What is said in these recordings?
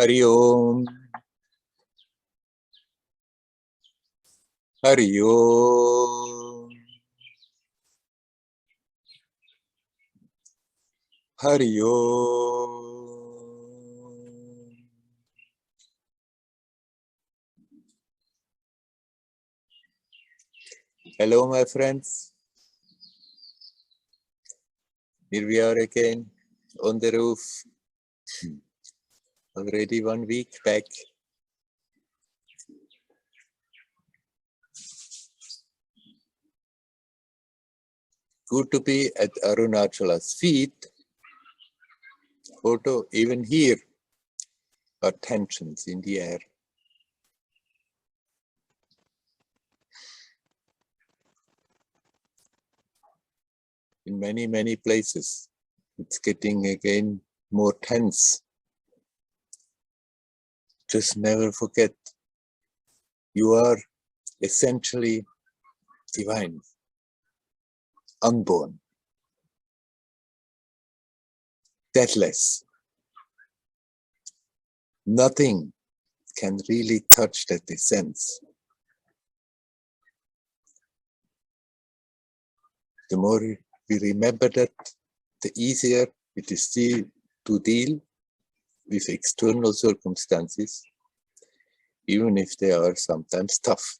Hari Om. Hari Om. Hari Om. Hello, my friends. Here we are again on the roof. Already 1 week back. Good to be at Arunachala's feet. Although even here are tensions in the air. In many, many places, it's getting again more tense. Just never forget, you are essentially divine, unborn, deathless. Nothing can really touch that essence. The more we remember that, the easier it is to deal with external circumstances, even if they are sometimes tough.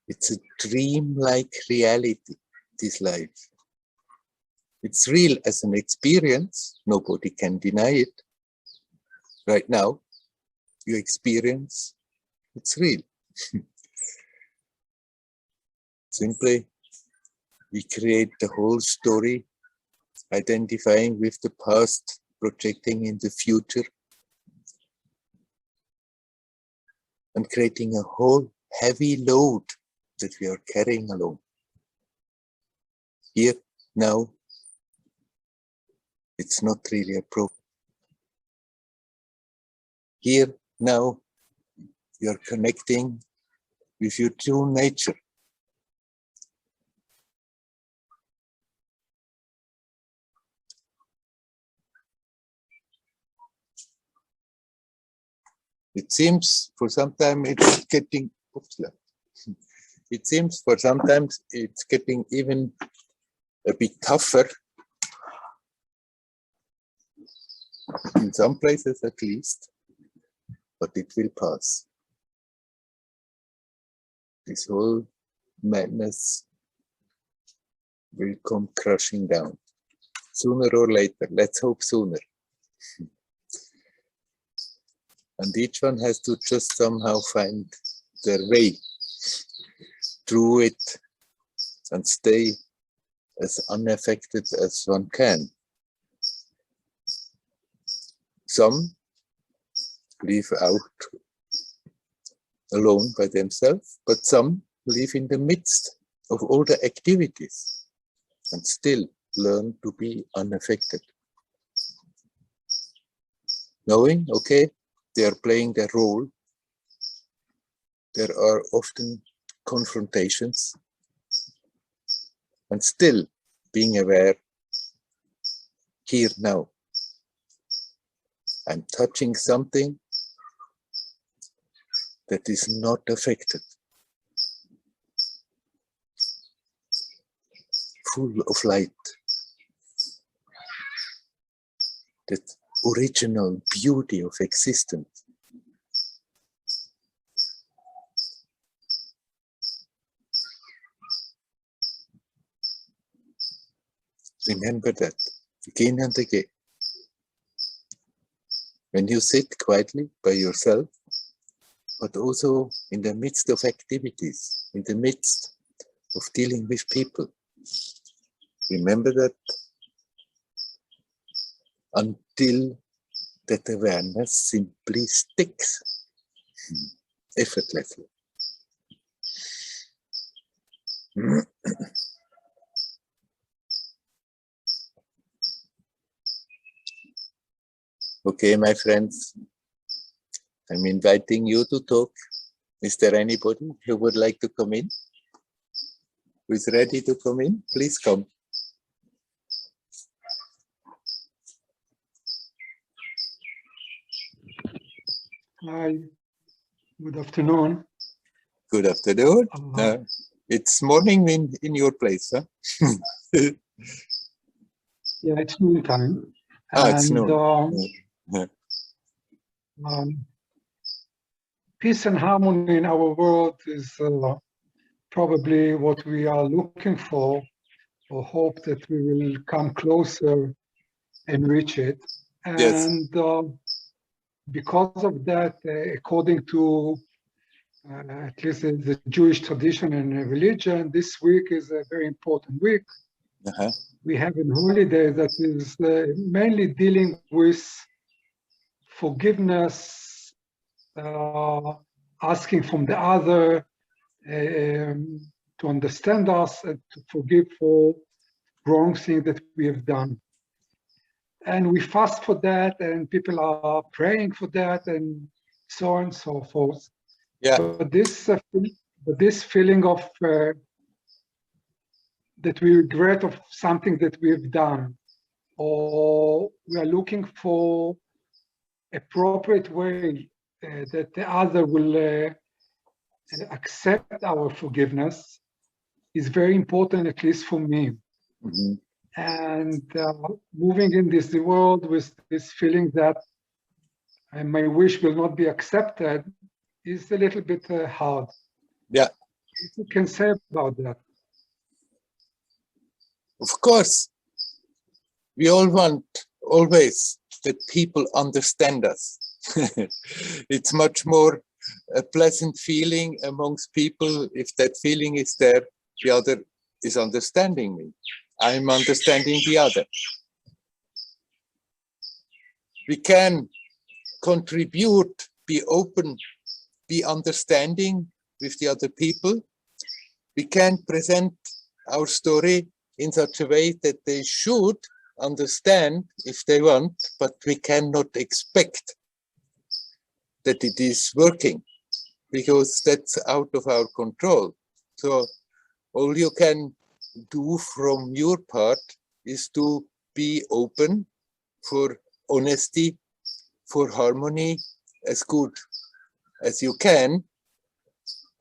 It's a dream-like reality, this life. It's real as an experience, nobody can deny it. Right now, you experience, it's real. Simply, we create the whole story, identifying with the past, projecting in the future, and creating a whole heavy load that we are carrying along. Here, now, it's not really a problem. Here, now, you are connecting with your true nature. It seems for some time it's getting, it seems for sometimes it's getting even a bit tougher, in some places at least, but it will pass. This whole madness will come crashing down, sooner or later. Let's hope sooner. And each one has to just somehow find their way through it and stay as unaffected as one can. Some live out alone by themselves, but some live in the midst of all the activities and still learn to be unaffected. Knowing, okay, they are playing their role. There are often confrontations, and still being aware, here now. I'm touching something that is not affected, full of light, that original beauty of existence. Remember that again and again. When you sit quietly by yourself, but also in the midst of activities, in the midst of dealing with people, remember that until that awareness simply sticks effortlessly. Okay, my friends, I'm inviting you to talk. Is there anybody who would like to come in? who is ready to come in, please come. Hi, good afternoon. Good afternoon. It's morning in your place, huh? Yeah, it's noon time. It's noon. Peace and harmony in our world is probably what we are looking for, or hope that we will come closer and reach it. Yes. And because of that, according to at least the Jewish tradition and religion, this week is a very important week. We have a holiday that is mainly dealing with forgiveness, asking from the other to understand us and to forgive for wrong things that we have done. And we fast for that, and people are praying for that, and so on and so forth. Yeah. But this feeling of that we regret of something that we have done, or we are looking for appropriate way that the other will accept our forgiveness, is very important, at least for me. Mm-hmm. And moving in this world with this feeling that my wish will not be accepted is a little bit hard. Yeah. What you can say about that? Of course, we all want always that people understand us. It's much more a pleasant feeling amongst people if that feeling is there, the other is understanding me. I'm understanding the other. We can contribute, be open, be understanding with the other people. We can present our story in such a way that they should understand if they want, but we cannot expect that it is working because that's out of our control. So all you can do from your part is to be open for honesty, for harmony as good as you can,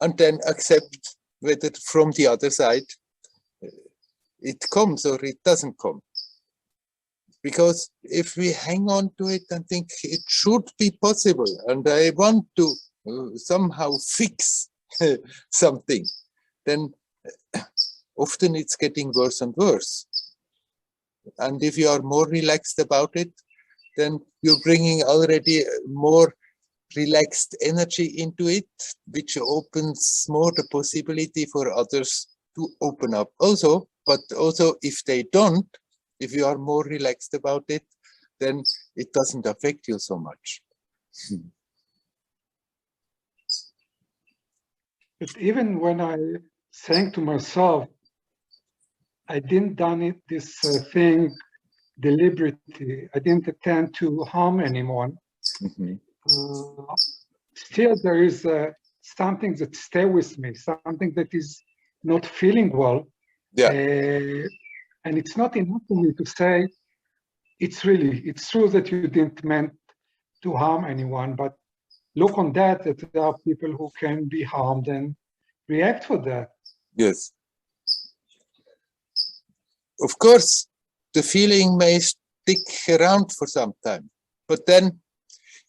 and then accept whether from the other side it comes or it doesn't come. Because if we hang on to it and think it should be possible, and I want to somehow fix something, then often it's getting worse and worse. And if you are more relaxed about it, then you're bringing already more relaxed energy into it, which opens more the possibility for others to open up also. But also if they don't, if you are more relaxed about it, then it doesn't affect you so much. But even when I saying to myself, I didn't done this thing deliberately, I didn't intend to harm anyone. Mm-hmm. Still there is something that stay with me, something that is not feeling well. Yeah. And it's not enough for me to say, it's true that you didn't meant to harm anyone, but look on that there are people who can be harmed and react for that. Yes. Of course, the feeling may stick around for some time, but then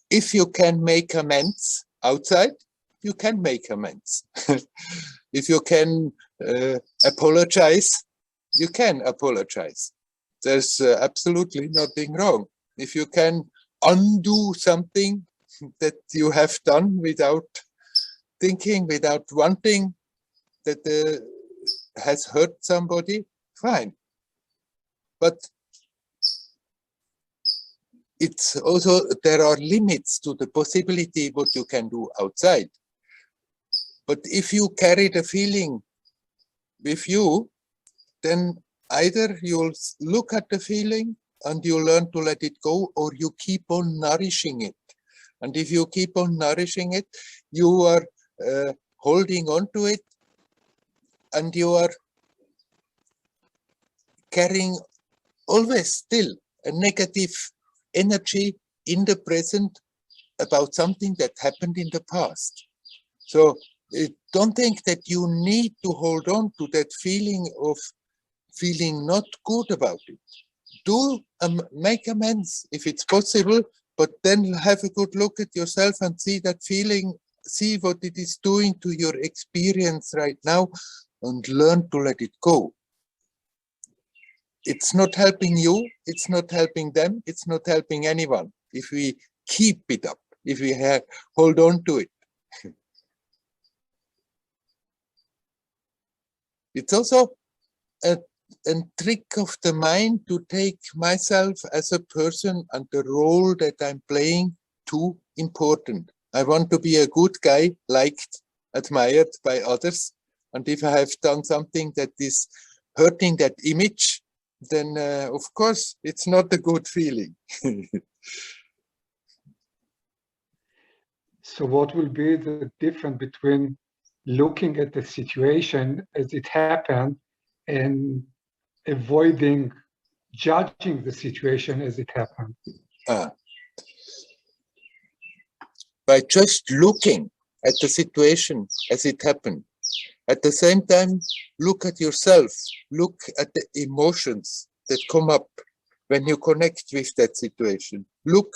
if you can make amends outside, you can make amends. If you can apologize, you can apologize. There's absolutely nothing wrong. If you can undo something that you have done without thinking, without wanting, that has hurt somebody, fine. But it's also, there are limits to the possibility what you can do outside. But if you carry the feeling with you, then either you'll look at the feeling and you learn to let it go, or you keep on nourishing it. And if you keep on nourishing it, you are holding on to it, and you are carrying always still a negative energy in the present about something that happened in the past. So don't think that you need to hold on to that feeling of feeling not good about it. Do make amends if it's possible, but then have a good look at yourself and see that feeling, see what it is doing to your experience right now, and learn to let it go. It's not helping you, it's not helping them, it's not helping anyone if we keep it up, if we hold on to it. It's also a trick of the mind to take myself as a person and the role that I'm playing too important. I want to be a good guy, liked, admired by others. And if I have done something that is hurting that image, then of course it's not a good feeling. So what will be the difference between looking at the situation as it happened and avoiding judging the situation as it happened? By just looking at the situation as it happened, at the same time, look at yourself, look at the emotions that come up when you connect with that situation. Look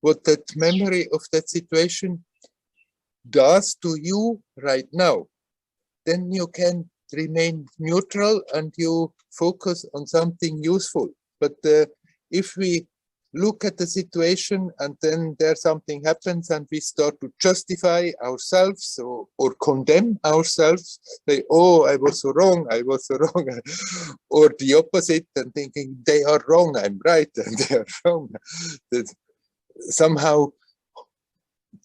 what that memory of that situation does to you right now. Then you can remain neutral and you focus on something useful. But if we look at the situation and then there something happens and we start to justify ourselves or condemn ourselves, say, oh, I was so wrong, or the opposite, and thinking they are wrong, I'm right, and they are wrong. That somehow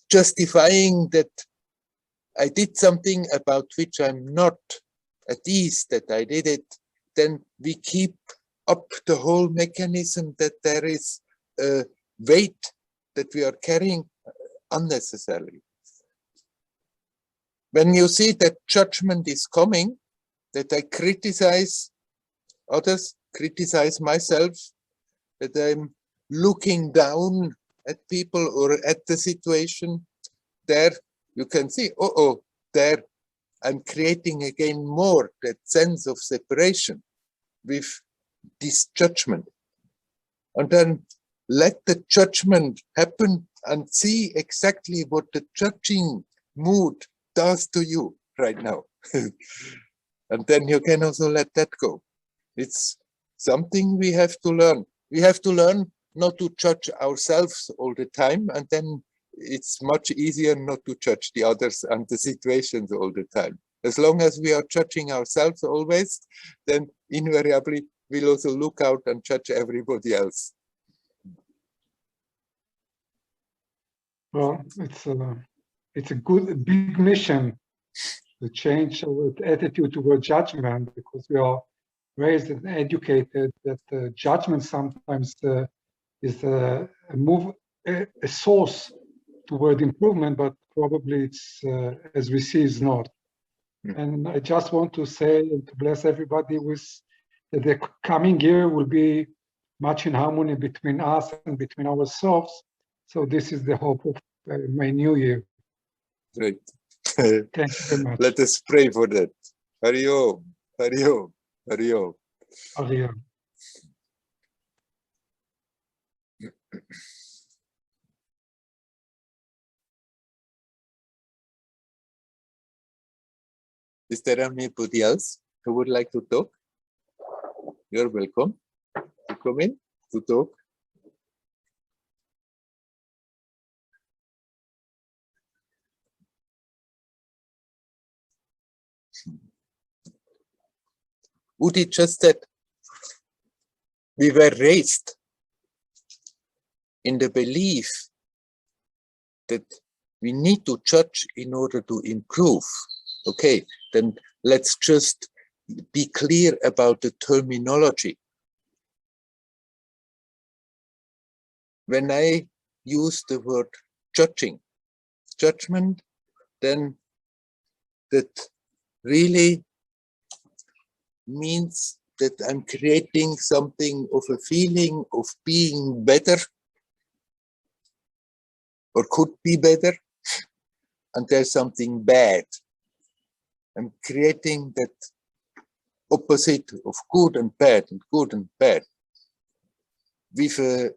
justifying that I did something about which I'm not at ease that I did it, then we keep up the whole mechanism that there is a weight that we are carrying unnecessarily. When you see that judgment is coming, that I criticize others, criticize myself, that I'm looking down at people or at the situation, there you can see, there I'm creating again more that sense of separation with this judgment. And then let the judgment happen and see exactly what the judging mood does to you right now. And then you can also let that go. It's something we have to learn. We have to learn not to judge ourselves all the time, and then it's much easier not to judge the others and the situations all the time. As long as we are judging ourselves always, then invariably we'll also look out and judge everybody else. Well, it's a big mission to change our attitude toward judgment, because we are raised and educated that judgment sometimes is a source toward improvement, but probably it's, as we see, is not. And I just want to say and to bless everybody with that the coming year will be much in harmony between us and between ourselves. So this is the hope of my new year. Great. Thank you very much. Let us pray for that. Hari Om, Hari Om, Hari Om. Hari Om. Is there anybody else who would like to talk? You're welcome to come in to talk. Udi just said, we were raised in the belief that we need to judge in order to improve. Okay, then let's just be clear about the terminology. When I use the word judgment, then that really means that I'm creating something of a feeling of being better or could be better, and there's something bad. I'm creating that opposite of good and bad and good and bad with a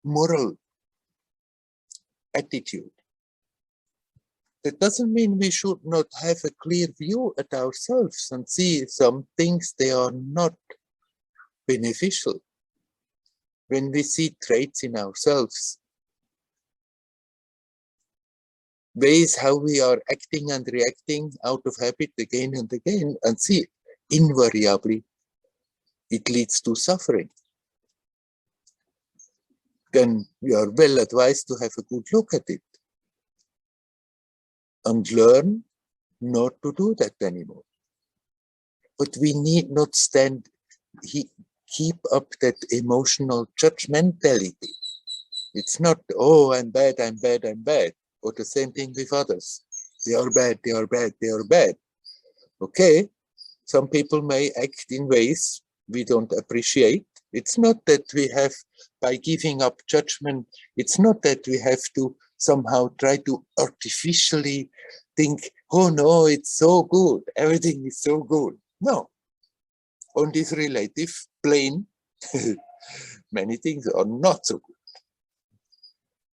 moral attitude. That doesn't mean we should not have a clear view at ourselves and see some things they are not beneficial. When we see traits in ourselves, ways how we are acting and reacting out of habit again and again, and see, invariably, it leads to suffering. Then we are well advised to have a good look at it and learn not to do that anymore. But we need not keep up that emotional judgmentality. It's not, oh, I'm bad, I'm bad, I'm bad. Or the same thing with others. They are bad, they are bad, they are bad. Okay, some people may act in ways we don't appreciate. It's not that we have, by giving up judgment, it's not that we have to somehow try to artificially think, oh no, it's so good, everything is so good. No, on this relative plane, many things are not so good.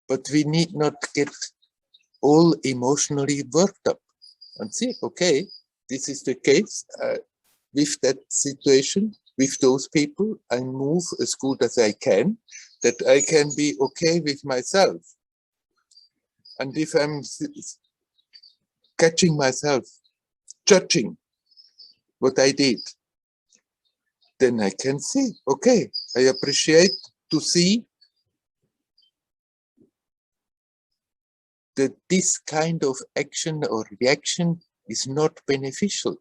But we need not get all emotionally worked up and see, okay, this is the case with that situation, with those people, I move as good as I can, that I can be okay with myself. And if I'm catching myself, judging what I did, then I can see, okay, I appreciate to see that this kind of action or reaction is not beneficial.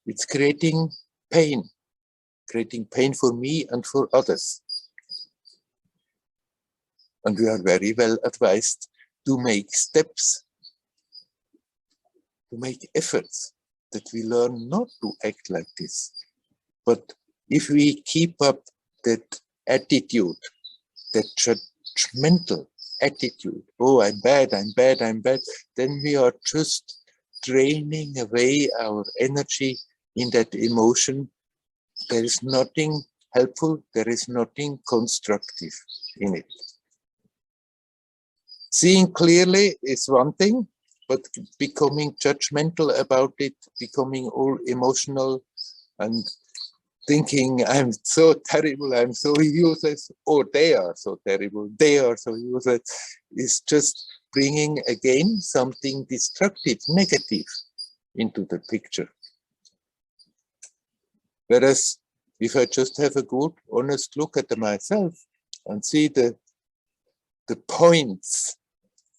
It's creating pain for me and for others. And we are very well advised to make steps, to make efforts, that we learn not to act like this. But if we keep up that attitude, that judgmental attitude, oh, I'm bad, I'm bad, I'm bad, then we are just draining away our energy in that emotion. There is nothing helpful, there is nothing constructive in it. Seeing clearly is one thing, but becoming judgmental about it, becoming all emotional and thinking I'm so terrible, I'm so useless, or they are so terrible, they are so useless, is just bringing again something destructive, negative into the picture. Whereas if I just have a good, honest look at myself and see the points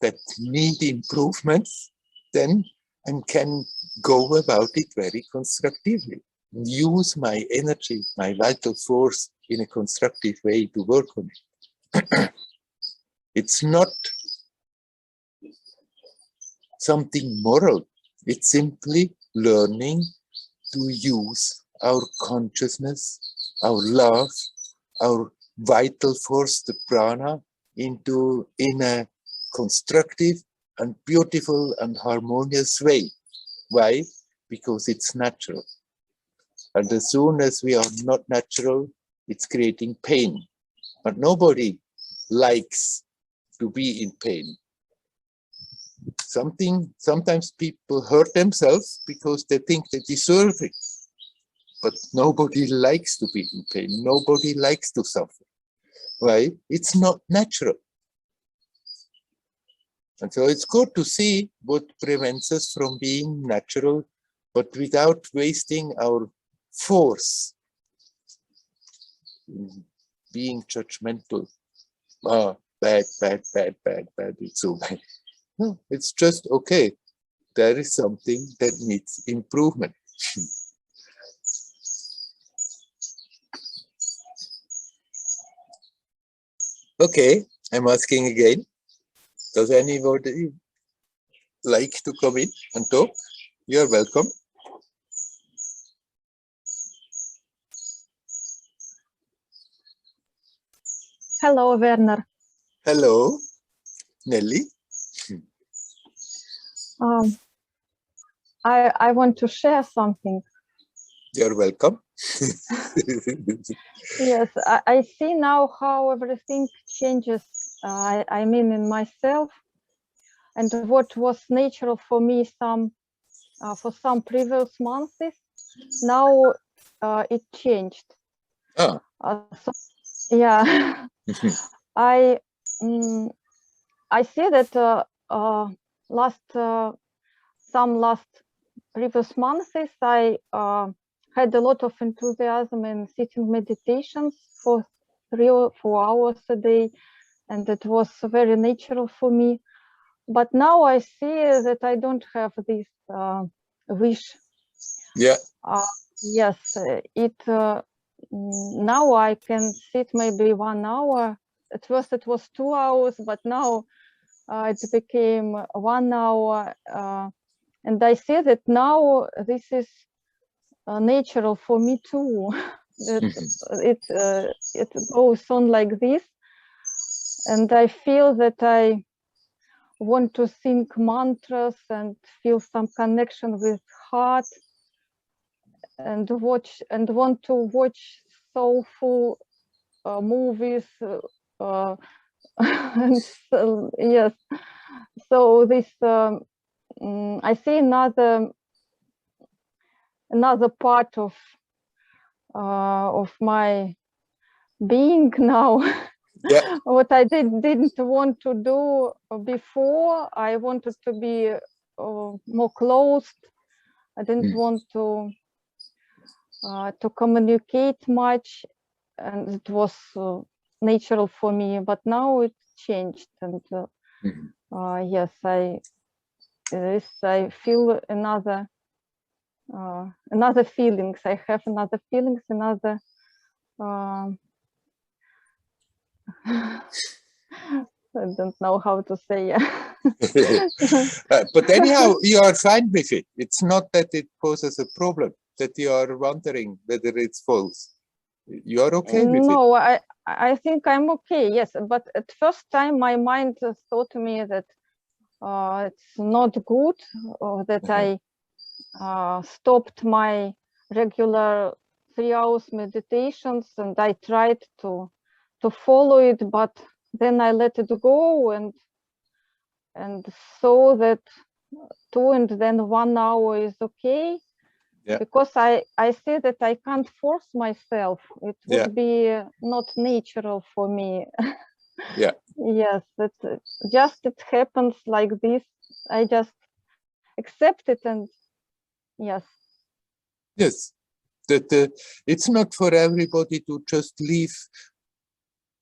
that need improvements, then I can go about it very constructively. Use my energy, my vital force in a constructive way to work on it. It's not something moral. It's simply learning to use our consciousness, our love, our vital force, the prana, in a constructive and beautiful and harmonious way. Why? Because it's natural. And as soon as we are not natural, it's creating pain. But nobody likes to be in pain. Sometimes people hurt themselves because they think they deserve it. But nobody likes to be in pain. Nobody likes to suffer. Why? It's not natural. And so it's good to see what prevents us from being natural, but without wasting our force in being judgmental. Ah, bad, it's so bad. No, it's just okay. There is something that needs improvement. Okay, I'm asking again. Does anybody like to come in and talk? You're welcome. Hello, Werner. Hello, Nelly. I want to share something. You're welcome. Yes, I see now how everything changes. I mean, in myself, and what was natural for me for some previous months, now it changed. Ah. So, yeah, I see that last previous months I had a lot of enthusiasm in sitting meditations for 3 or 4 hours a day, and it was very natural for me. But now I see that I don't have this wish. Yeah. Yes, now I can sit maybe 1 hour. At first it was 2 hours, but now it became 1 hour. And I see that now this is natural for me too. It goes on like this, and I feel that I want to think mantras and feel some connection with heart, and want to watch soulful movies. And so, yes, so this I see another part of my being now. Yeah. What I didn't want to do before. I wanted to be more closed. I didn't want to communicate much, and it was natural for me. But now it changed, and yes, I feel another feelings. I have another feelings, another. I don't know how to say. But anyhow, you are fine with it. It's not that it poses a problem, that you are wondering whether it's false. You are okay with it. No, I think I'm okay. Yes, but at first time my mind thought to me that it's not good, or that I stopped my regular 3 hours meditations, and I tried to follow it, but then I let it go, and so that 2 and then 1 hour is okay. Yeah. Because I see that I can't force myself. It would be not natural for me. Yeah. Yes, it happens like this. I just accept it, and yes. Yes, that it's not for everybody to just live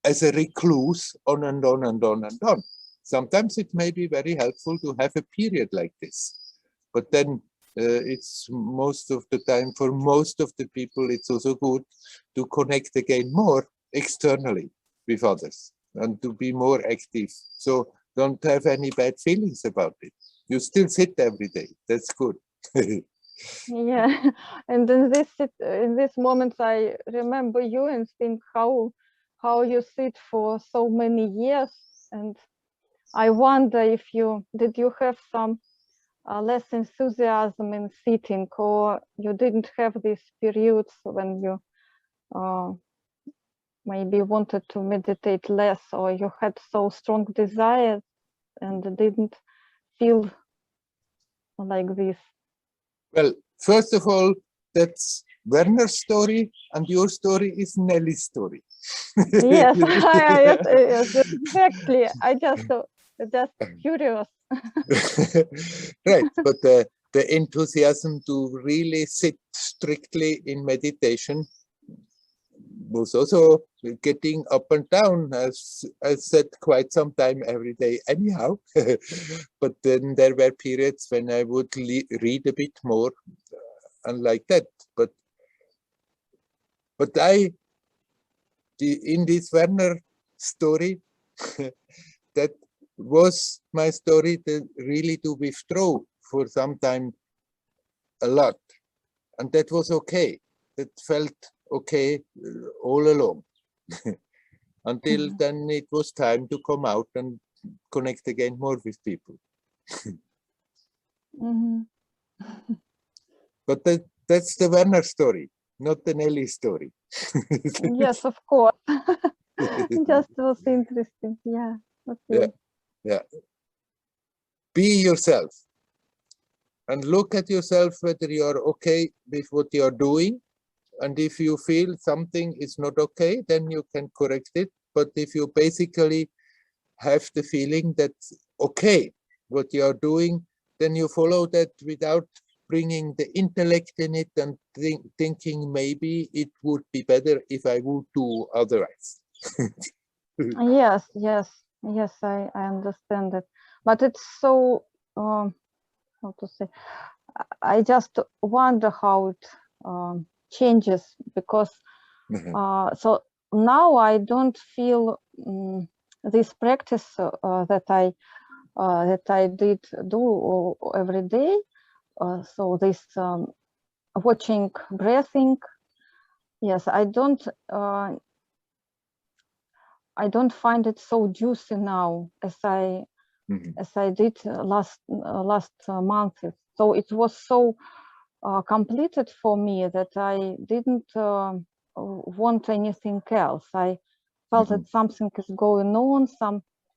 as a recluse on and on and on and on. Sometimes it may be very helpful to have a period like this, but then it's most of the time, for most of the people, it's also good to connect again more externally with others and to be more active. So don't have any bad feelings about it. You still sit every day. That's good. Yeah, and in this moments I remember you and think how you sit for so many years, and I wonder if did you have some less enthusiasm in sitting, or you didn't have these periods when you maybe wanted to meditate less, or you had so strong desires and didn't feel like this? Well, first of all, that's Werner's story, and your story is Nelly's story. Yes, yes, exactly. I just curious. Right, but the enthusiasm to really sit strictly in meditation was also getting up and down, as I said, quite some time every day anyhow. But then there were periods when I would read a bit more and like that. But in this Werner story, that was my story, really to withdraw for some time a lot. And that was okay. That felt okay all along. until then it was time to come out and connect again more with people. But that's the Werner story, not the Nelly story. Yes, of course. Just was interesting. Yeah. Okay. Yeah. Be yourself and look at yourself whether you are okay with what you are doing. And if you feel something is not okay, then you can correct it. But if you basically have the feeling that okay, what you are doing, then you follow that without bringing the intellect in it and thinking maybe it would be better if I would do otherwise. Yes, I understand it. But it's so, how to say, I just wonder how it changes, because so now I don't feel this practice that I did do every day. So this watching breathing, yes, I don't find it so juicy now as I did last month. So it was so completed for me that I didn't want anything else. I felt that something is going on.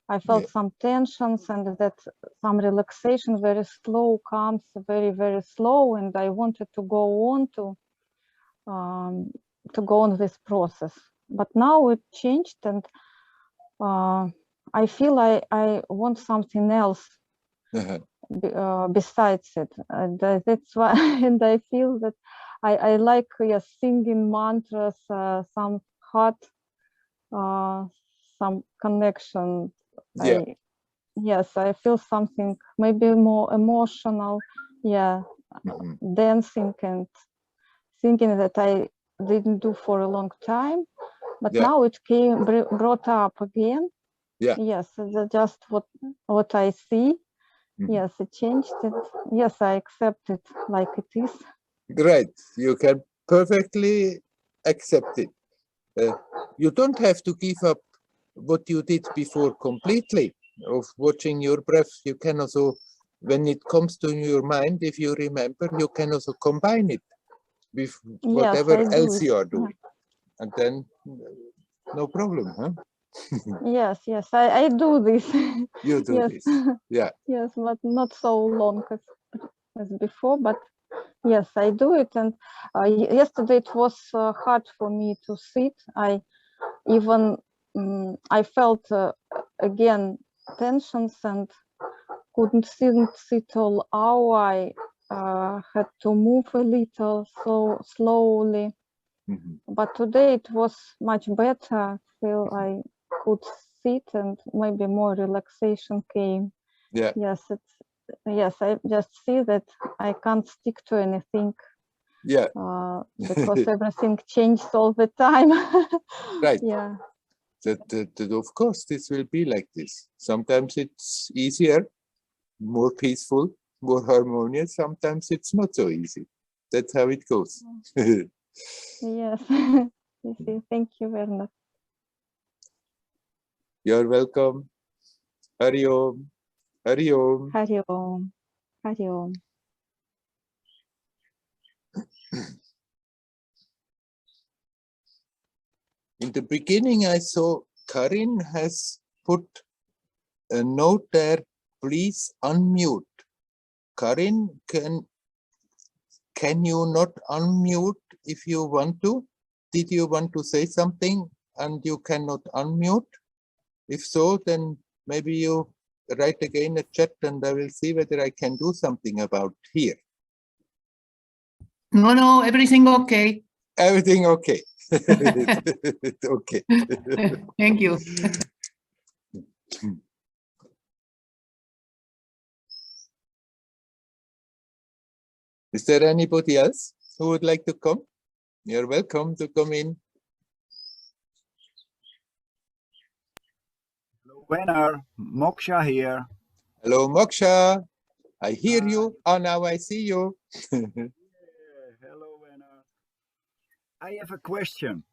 I felt some tensions, and that some relaxation, very slow, comes very, very slow, and I wanted to go on this process. But now it changed, and I feel I want something else besides it. That's why, and I feel that I like singing mantras, some heart, some connection. Yes, I feel something maybe more emotional. Yeah, dancing and thinking that I didn't do for a long time, but now it came brought up again. Yes, that's just what I see. Yes, it changed it. Yes, I accept it like it is. Great, you can perfectly accept it. You don't have to give up what you did before completely of watching your breath. You can also, when it comes to your mind, if you remember, you can also combine it with whatever else you are doing. And then no problem, huh? Yes, I do this. You do this, yeah. Yes, but not so long as before, but yes, I do it. And yesterday it was hard for me to sit. I even I felt again tensions and couldn't sit all hour. I had to move a little, so slowly. But today it was much better. Feel I could sit, and maybe more relaxation came. Yes, I just see that I can't stick to anything. Because everything changes all the time. Right. Yeah. That of course this will be like this. Sometimes it's easier, more peaceful, more harmonious. Sometimes it's not so easy. That's how it goes. Yes. Thank you, Werner. You're welcome. Hari Om. Hari Om. Hari Om. Hari Om. In the beginning, I saw Karin has put a note there, please unmute. Karin, can you not unmute if you want to? Did you want to say something and you cannot unmute? If so, then maybe you write again a chat and I will see whether I can do something about here. No, everything okay. Everything okay. Okay. Thank you. Is there anybody else who would like to come? You're welcome to come in. Hello, Werner. Moksha here. Hello, Moksha. I hear you. Oh, now I see you. Hello, Werner. I have a question.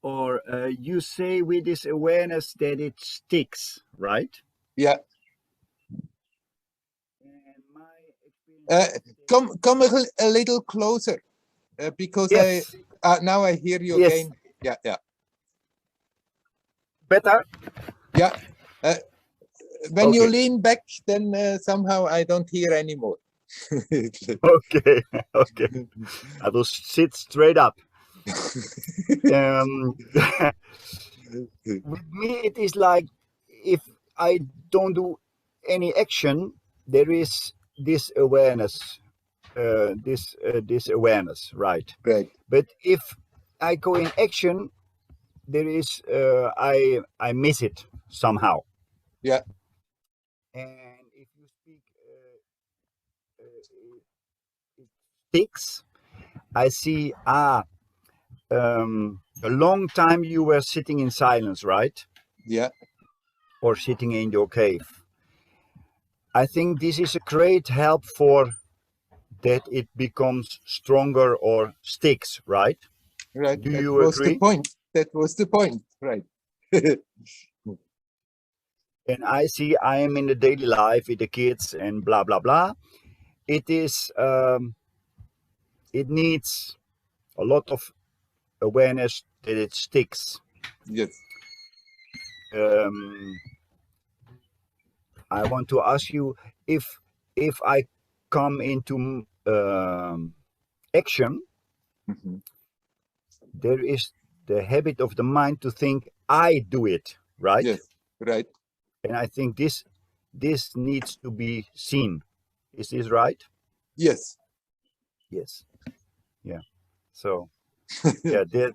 or you say with this awareness that it sticks, right? Yeah. And my experience is that- Come a little closer, because Yes. now I hear you Yes. again. Yeah, yeah, Better. yeah. When you Okay. lean back, then somehow I don't hear anymore. Okay. Okay. I will sit straight up. With me, it is like if I don't do any action, there is this awareness, this awareness, right? Right. But if I go in action, there is I miss it somehow. Yeah. And if you speak, it sticks. I see. A long time you were sitting in silence, right? Yeah. Or sitting in your cave. I think this is a great help for that it becomes stronger or sticks, right? Right. Do That you was the agree? point. That was the point. Right. And I see I am in the daily life with the kids and blah blah blah. It is it needs a lot of awareness that it sticks. Yes. Um, I want to ask you if I come into action, Mhm. there is the habit of the mind to think I do it, right? Yes. Right. And I think this needs to be seen. Is this right? Yes. Yes. Yeah. So yeah, that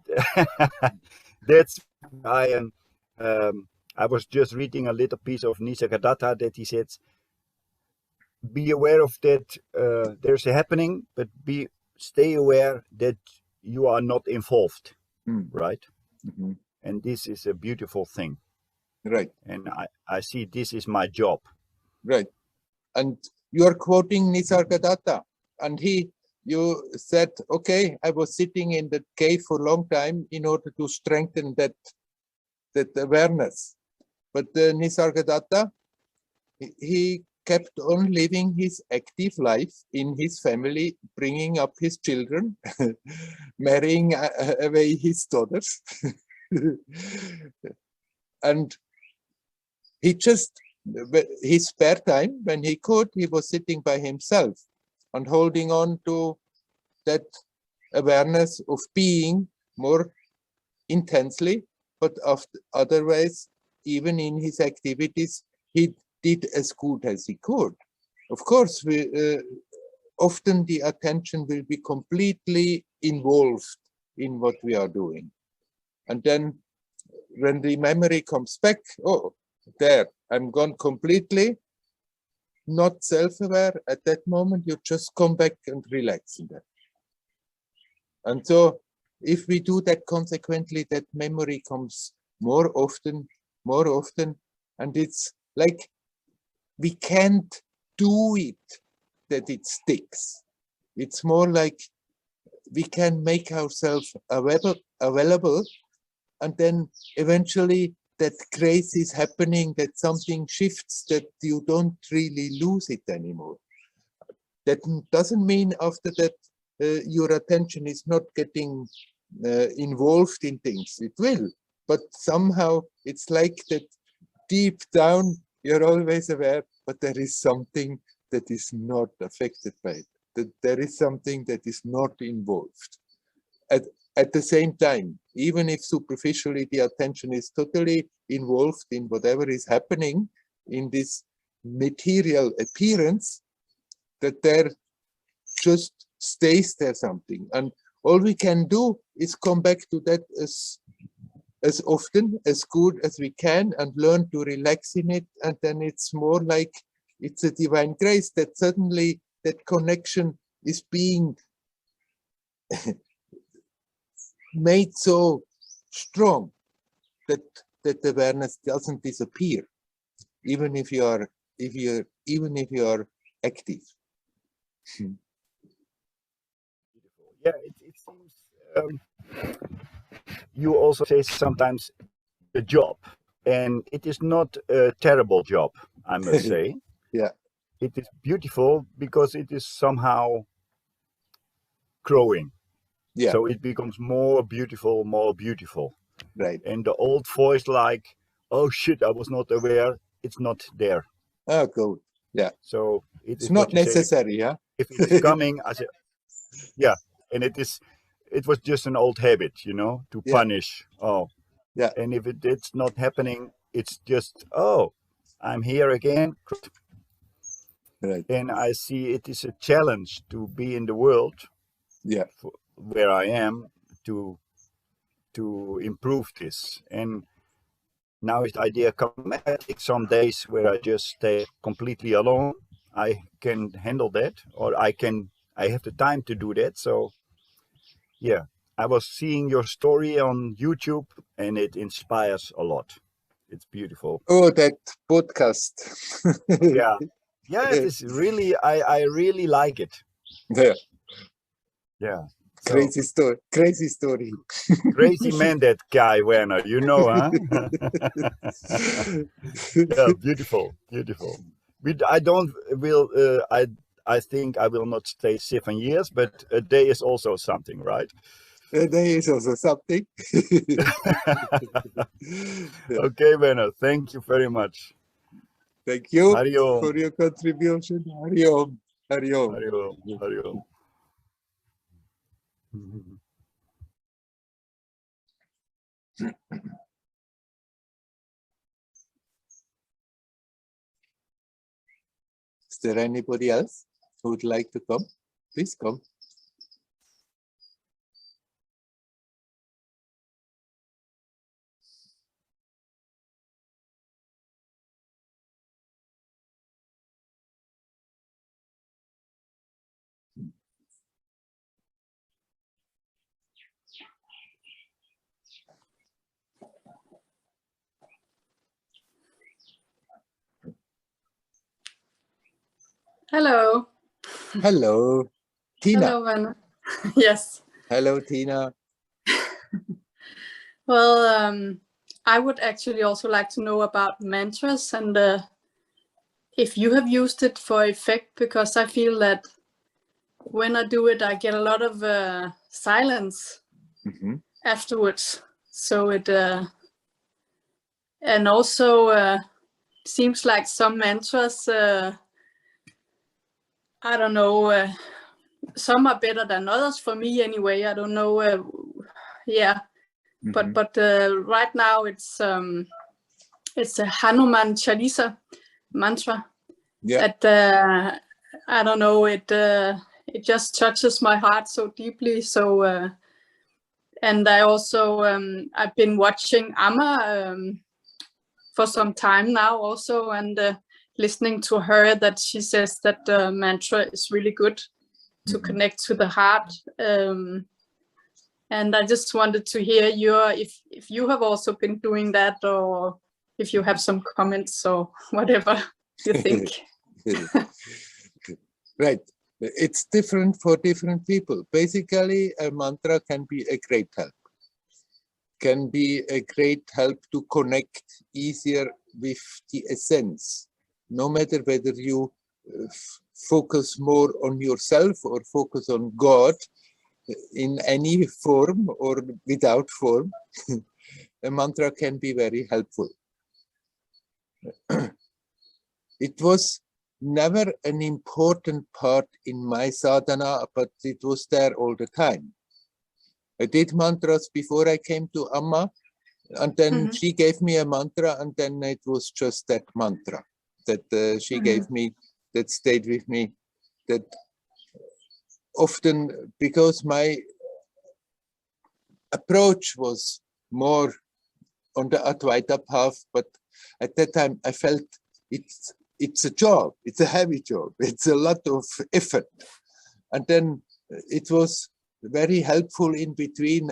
that's I am. I was just reading a little piece of Nisargadatta that he said, "Be aware of that. There's a happening, but stay aware that you are not involved." Mm. Right. Mhm. And this is a beautiful thing. Right. And I see this is my job. Right. And you are quoting Nisargadatta, and you said, okay, I was sitting in the cave for a long time in order to strengthen that awareness. But Nisargadatta, he kept on living his active life in his family, bringing up his children, marrying away his daughters. And he just, his spare time, when he could, he was sitting by himself and holding on to that awareness of being more intensely, but otherwise, even in his activities, he did as good as he could. Of course, often the attention will be completely involved in what we are doing. And then when the memory comes back, oh, there, I'm gone completely, not self-aware. At that moment, you just come back and relax in that. And so if we do that consequently, that memory comes more often, and it's like we can't do it that it sticks. It's more like we can make ourselves available, and then eventually that grace is happening, that something shifts, that you don't really lose it anymore. That doesn't mean after that your attention is not getting involved in things. It will, but somehow it's like that deep down you're always aware, but there is something that is not affected by it, that there is something that is not involved. At the same time, even if superficially the attention is totally involved in whatever is happening in this material appearance, that there just stays there something. And all we can do is come back to that as often, as good as we can, and learn to relax in it. And then it's more like it's a divine grace that suddenly that connection is being made so strong that the awareness doesn't disappear, even if you are active. Yeah, it seems you also say sometimes a job, and it is not a terrible job, I must say. Yeah. It is beautiful because it is somehow growing. Yeah. So it becomes more beautiful, more beautiful. Right. And the old voice like, oh shit, I was not aware, it's not there. Oh, good. Yeah. So it It's is not what you say. necessary, yeah. If it is coming, I say, yeah. And it was just an old habit, you know, to Yeah. punish. Oh, Yeah. and if it's not happening, it's just, oh, I'm here again. Right. And I see it is a challenge to be in the world Yeah. where I am to improve this. And now is the idea come take some days where I just stay completely alone. I can handle that, or I have the time to do that. So yeah, I was seeing your story on YouTube and it inspires a lot. It's beautiful. Oh, that podcast. Yeah. Yeah, it is really, I really like it. Yeah. Yeah. So, Crazy story. Crazy story. crazy man, that guy, Werner, you know, huh? Yeah, beautiful, beautiful. I don't will, I think I will not stay 7 years, but a day is also something, right? There is also something. Okay, Werner, thank you very much. Thank you Hari Om. for your contribution. Hari Om. Hari Om. Hari Om. Hari Om. Is there anybody else who would like to come? Please come. Hello. Hello, Tina. Hello, Werner. Yes. Hello, Tina. Well, I would actually also like to know about mantras and if you have used it for effect, because I feel that when I do it, I get a lot of silence afterwards. So it, and also seems like some mantras, I don't know, some are better than others for me anyway. I don't know. Yeah. But right now it's a Hanuman Chalisa mantra. Yeah. That I don't know, it just touches my heart so deeply. So and I also I've been watching Amma for some time now also, and listening to her, that she says that the mantra is really good to connect to the heart. And I just wanted to hear if you have also been doing that, or if you have some comments or whatever you think. Right. It's different for different people. Basically, a mantra can be a great help. Can be a great help to connect easier with the essence. No matter whether you focus more on yourself or focus on God, in any form or without form, a mantra can be very helpful. It was never an important part in my sadhana, but it was there all the time. I did mantras before I came to Amma, and then she gave me a mantra, and then it was just that mantra that she gave me, that stayed with me, that often, because my approach was more on the Advaita path, but at that time I felt it's a job, it's a heavy job, it's a lot of effort. And then it was very helpful in between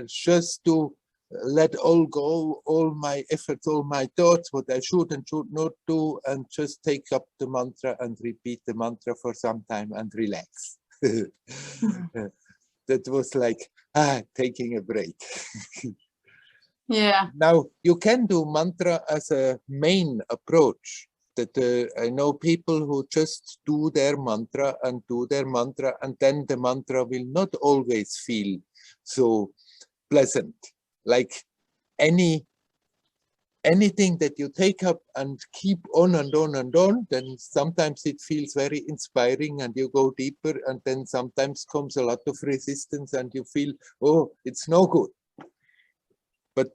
just to let all go, all my efforts, all my thoughts, what I should and should not do, and just take up the mantra and repeat the mantra for some time and relax. that was like, taking a break. Yeah. Now, you can do mantra as a main approach. That I know people who just do their mantra, and then the mantra will not always feel so pleasant. Like anything that you take up and keep on and on and on, then sometimes it feels very inspiring and you go deeper, and then sometimes comes a lot of resistance and you feel, oh, it's no good. But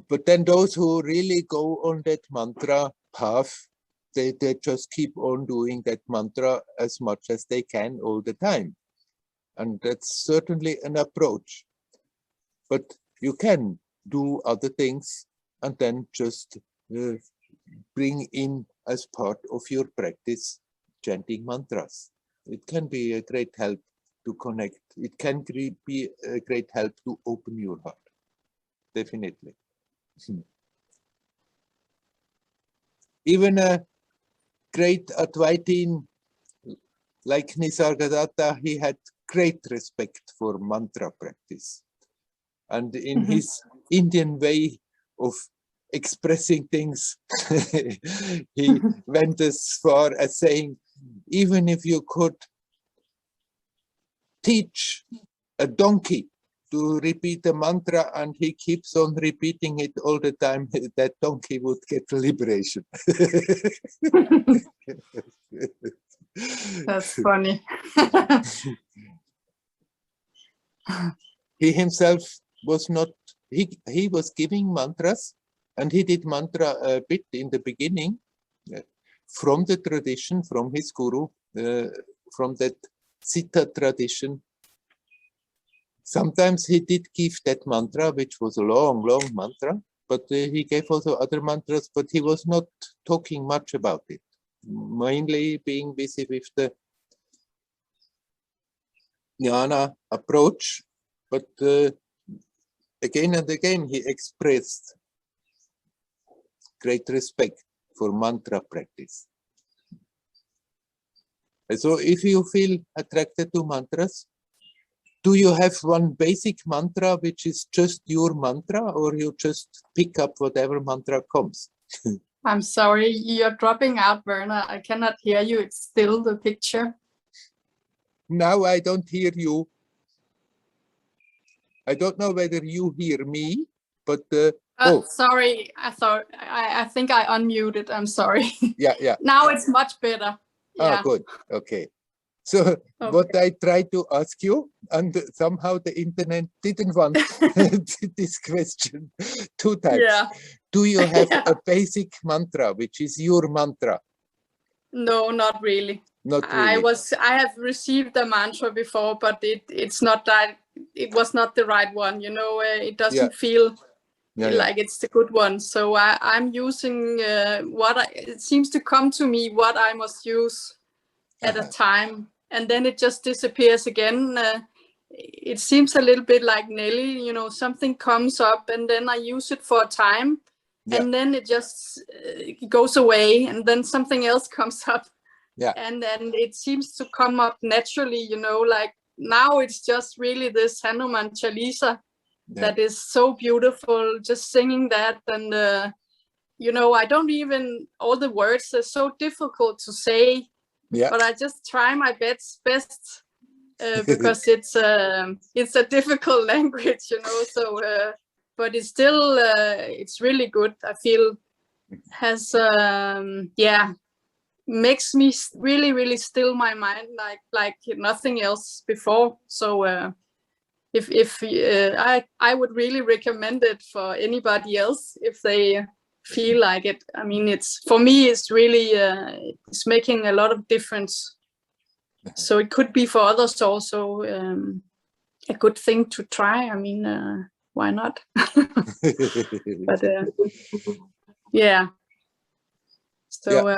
but then those who really go on that mantra path, they just keep on doing that mantra as much as they can all the time. And that's certainly an approach. But you can do other things and then just bring in as part of your practice chanting mantras. It can be a great help to connect. It can be a great help to open your heart. Definitely. Even a great Advaitin like Nisargadatta, he had great respect for mantra practice. And in his Indian way of expressing things, he went as far as saying, even if you could teach a donkey to repeat a mantra and he keeps on repeating it all the time, that donkey would get liberation. That's funny. He himself was not, he was giving mantras, and he did mantra a bit in the beginning from the tradition, from his guru, from that Siddha tradition. Sometimes he did give that mantra, which was a long, long mantra, but he gave also other mantras, but he was not talking much about it, mainly being busy with the jnana approach. But again and again, he expressed great respect for mantra practice. And so if you feel attracted to mantras, do you have one basic mantra which is just your mantra, or you just pick up whatever mantra comes? I'm sorry, you're dropping out, Werner. I cannot hear you. It's still the picture. Now I don't hear you. I don't know whether you hear me, but sorry. I think I unmuted. I'm sorry. Yeah. Now it's much better. Yeah. Good. Okay. So Okay. what I tried to ask you, and somehow the internet didn't want this question 2 times. Yeah. Do you have a basic mantra, which is your mantra? No, not really. Not really. I have received a mantra before, but it's not that, it was not the right one. You know, it doesn't feel like it's the good one. So I'm using it seems to come to me what I must use at a time. And then it just disappears again. It seems a little bit like Nelly, you know, something comes up and then I use it for a time and then it just goes away and then something else comes up. And then it seems to come up naturally, you know, like now it's just really this Hanuman Chalisa that is so beautiful, just singing that. And, you know, I don't even, all the words are so difficult to say. But I just try my best because it's a difficult language, you know. So, but it's still it's really good. I feel has makes me really still my mind like nothing else before. So if I would really recommend it for anybody else if they feel like it. I mean, it's for me, it's really it's making a lot of difference. So it could be for others also a good thing to try. I mean, why not? But yeah. So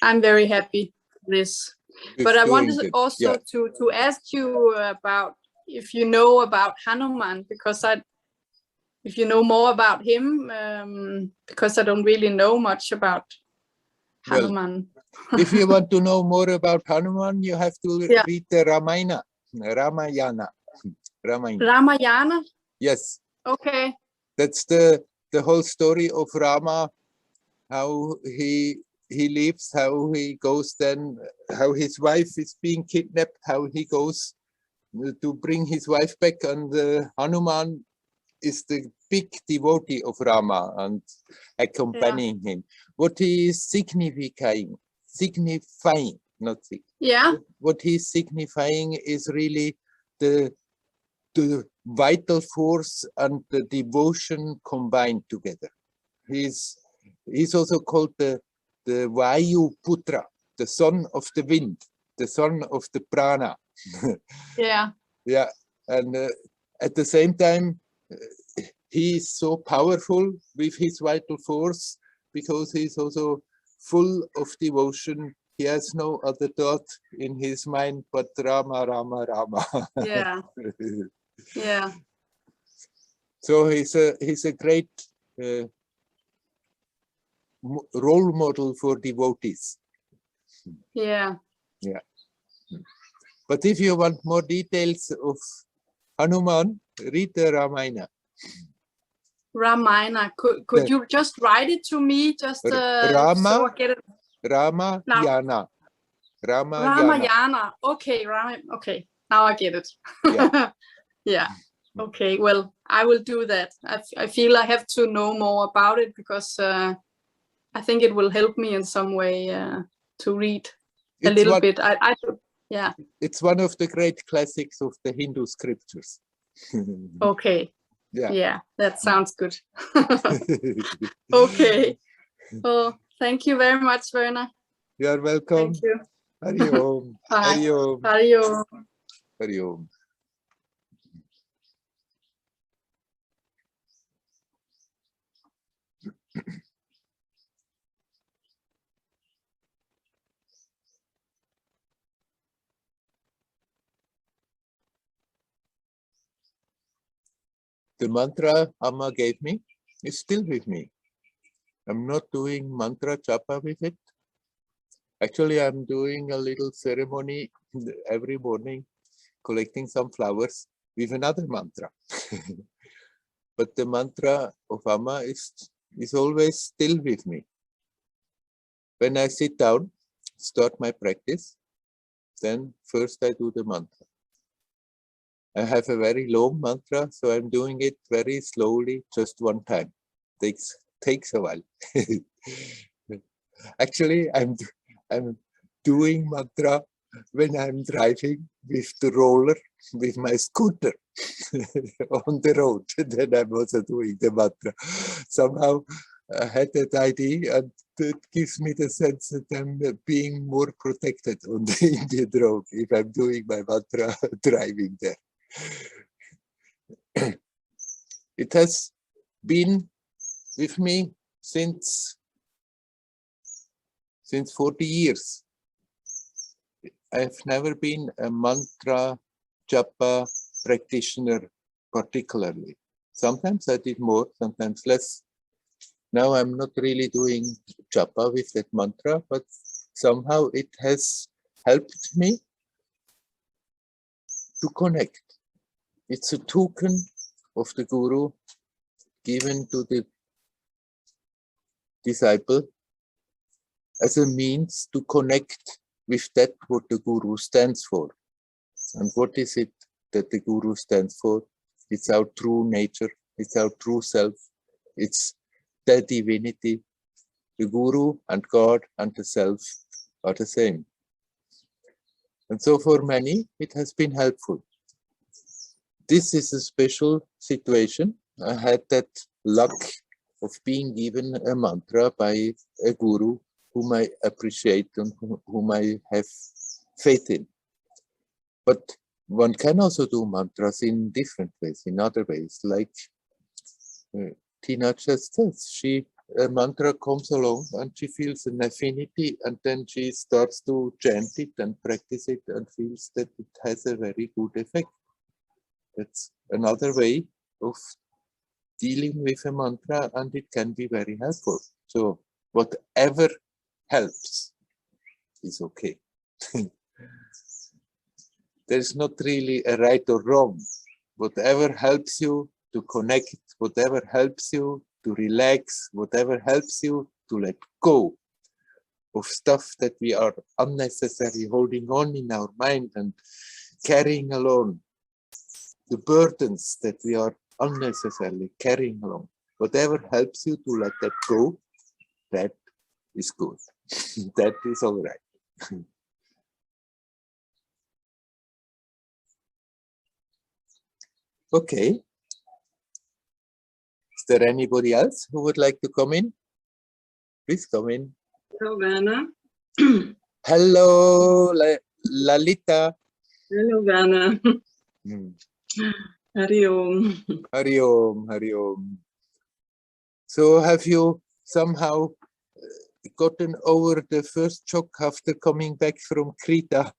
I'm very happy for this. But I wanted also to ask you about if you know about Hanuman, because if you know more about him, because I don't really know much about Hanuman. If you want to know more about Hanuman, you have to Yeah. read the Ramayana. Ramayana. Ramayana. Yes, Okay. that's the whole story of Rama, how he lives, how he goes then, how his wife is being kidnapped, how he goes to bring his wife back, and Hanuman is the big devotee of Rama and accompanying him. What he is signifying, not sig- Yeah. what he is signifying is really the vital force and the devotion combined together. He's also called the Vayu Putra, the son of the wind, the son of the prana. Yeah. Yeah, and at the same time, he is so powerful with his vital force because he's also full of devotion. He has no other thought in his mind but Rama, Rama, Rama. Yeah. Yeah. So he's a great role model for devotees. Yeah. Yeah. But if you want more details of Hanuman, read the Ramayana. Ramayana. Could you just write it to me? Just so I get it. Ramayana. Ramayana. Okay. Okay. Now I get it. Yeah. Yeah. Okay. Well, I will do that. I feel I have to know more about it because I think it will help me in some way to read a little bit. Yeah. It's one of the great classics of the Hindu scriptures. Okay. Yeah. Yeah, that sounds good. Okay. Well, thank you very much, Werner. You are welcome. Thank you. Hari Om. Bye. Hari Om. Hari Om. Hari Om. The mantra Amma gave me is still with me. I'm not doing mantra japa with it. Actually, I'm doing a little ceremony every morning, collecting some flowers with another mantra. But the mantra of Amma is always still with me. When I sit down, start my practice, then first I do the mantra. I have a very long mantra, so I'm doing it very slowly, just one time. Takes a while. Actually, I'm doing mantra when I'm driving with the roller, with my scooter on the road. Then I'm also doing the mantra. Somehow I had that idea, and it gives me the sense that I'm being more protected on the Indian road if I'm doing my mantra driving there. It has been with me since 40 years. I've never been a mantra japa practitioner particularly. Sometimes I did more, sometimes less. Now I'm not really doing japa with that mantra, but somehow it has helped me to connect. It's a token of the Guru given to the disciple as a means to connect with that what the Guru stands for. And what is it that the Guru stands for? It's our true nature, it's our true self, it's the divinity. The Guru and God and the self are the same. And so for many, it has been helpful. This is a special situation. I had that luck of being given a mantra by a Guru whom I appreciate and whom I have faith in. But one can also do mantras in different ways, in other ways, like Tina just says. A mantra comes along and she feels an affinity, and then she starts to chant it and practice it and feels that it has a very good effect. That's another way of dealing with a mantra, and it can be very helpful. So whatever helps, is okay. There's not really a right or wrong. Whatever helps you to connect, whatever helps you to relax, whatever helps you to let go of stuff that we are unnecessarily holding on in our mind and carrying along, the burdens that we are unnecessarily carrying along. Whatever helps you to let that go, that is good. That is all right. Okay. Is there anybody else who would like to come in? Please come in. Hello, Werner. Hello, Lalita. Hello, Werner. Hari Om. Hari Om, Hari Om. So have you somehow gotten over the first shock after coming back from Krita?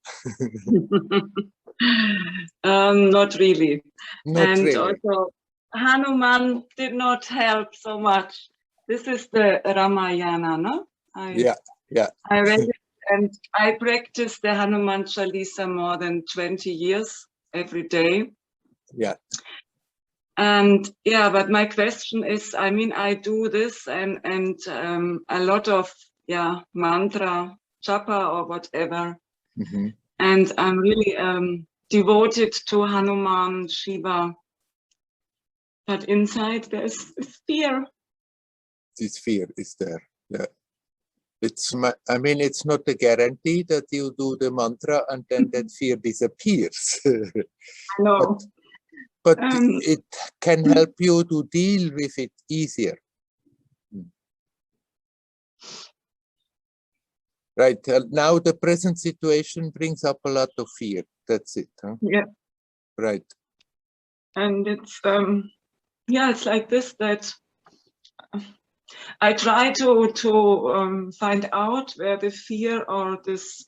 Not really. Not and really. also, Hanuman did not help so much. This is the Ramayana, no? Yeah. I read it and I practice the Hanuman Chalisa more than 20 years every day. Yeah. And yeah, but my question is, I mean, I do this and a lot of mantra, japa or whatever. Mm-hmm. And I'm really devoted to Hanuman, Shiva. But inside there's fear. This fear is there. Yeah. It's it's not a guarantee that you do the mantra and then that fear disappears. No. But it can help you to deal with it easier. Right. Now the present situation brings up a lot of fear. That's it. Huh? Yeah. Right. And it's it's like this, that I try to find out where the fear or this,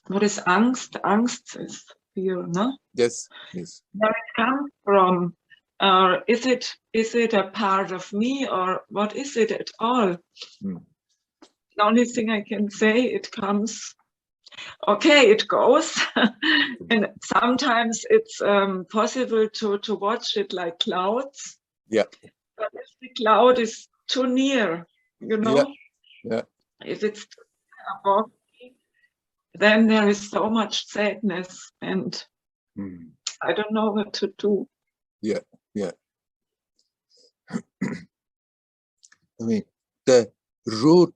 what is Angst? Angst is fear, no? Yes. Yes. Where it comes from. Is it a part of me, or what is it at all? The only thing I can say, it comes. Okay, it goes. And sometimes it's possible to watch it like clouds. Yeah. But if the cloud is too near, you know, yeah. if it's above me, then there is so much sadness and I don't know what to do. Yeah, yeah. I mean, the root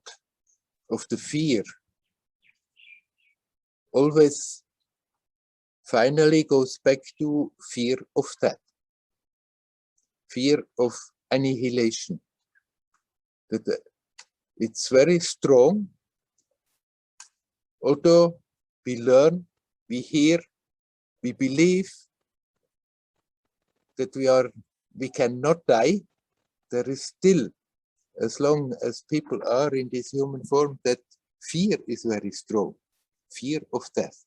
of the fear always finally goes back to fear of death, fear of annihilation. That it's very strong, although we learn, we hear, we believe that we cannot die. There is still, as long as people are in this human form, that fear is very strong, fear of death.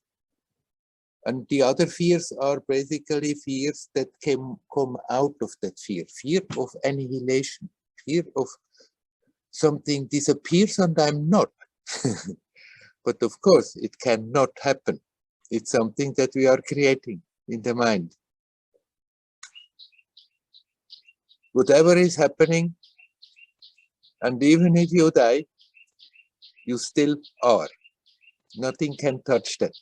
And the other fears are basically fears that come out of that fear, fear of annihilation, fear of something disappears and I'm not. But of course, it cannot happen. It's something that we are creating in the mind. Whatever is happening, and even if you die, you still are. Nothing can touch that.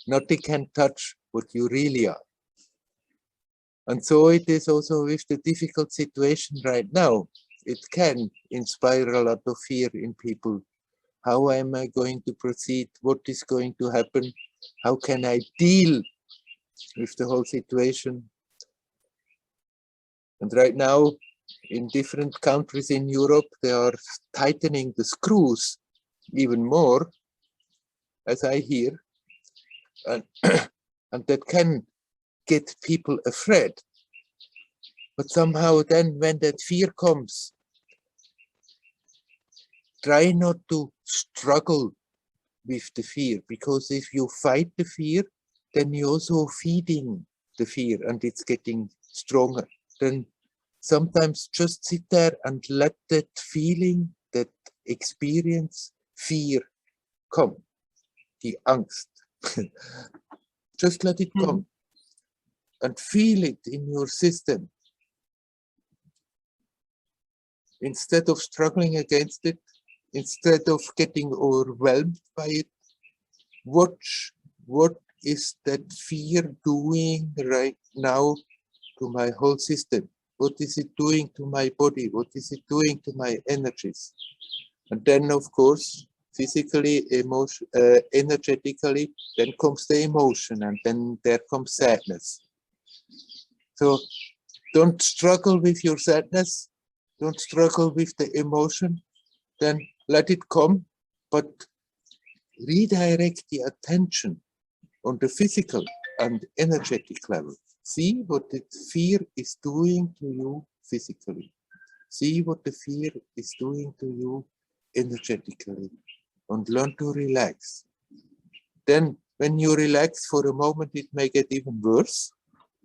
Nothing can touch what you really are. And so it is also with the difficult situation right now. It can inspire a lot of fear in people. How am I going to proceed? What is going to happen? How can I deal with the whole situation? And right now, in different countries in Europe, they are tightening the screws even more, as I hear. And, and that can get people afraid. But somehow then when that fear comes, try not to struggle with the fear, because if you fight the fear, then you're also feeding the fear and it's getting stronger. Then sometimes just sit there and let that feeling, that experience, fear come, the angst. Just let it come and feel it in your system. Instead of struggling against it, instead of getting overwhelmed by it, watch what is that fear doing right now to my whole system. What is it doing to my body? What is it doing to my energies? And then, of course, physically, energetically, then comes the emotion, and then there comes sadness. So don't struggle with your sadness, don't struggle with the emotion, then let it come, but redirect the attention on the physical and energetic level. See what the fear is doing to you physically. See what the fear is doing to you energetically, and learn to relax. Then when you relax for a moment, it may get even worse.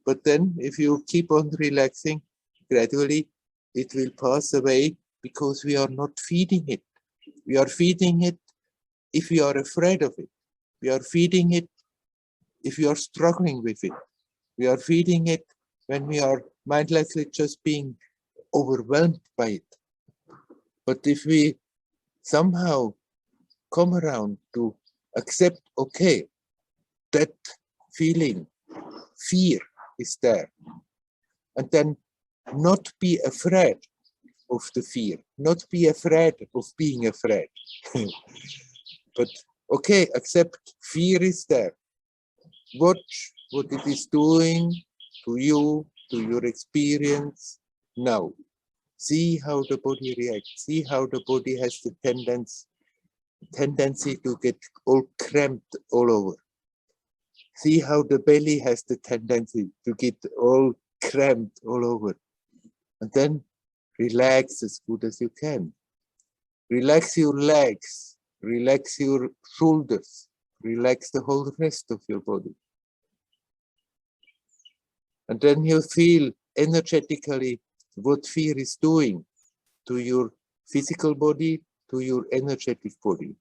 But then if you keep on relaxing, gradually it will pass away, because we are not feeding it. We are feeding it if we are afraid of it. We are feeding it if we are struggling with it. We are feeding it when we are mindlessly just being overwhelmed by it. But if we somehow come around to accept, okay, that feeling, fear is there, and then not be afraid of the fear, not be afraid of being afraid. But okay, accept fear is there. Watch what it is doing to you, to your experience now. See how the body reacts. See how the body has the tendency to get all cramped all over. See how the belly has the tendency to get all cramped all over. And then relax as good as you can. Relax your legs, relax your shoulders, relax the whole rest of your body. And then you feel energetically what fear is doing to your physical body, to your energetic body.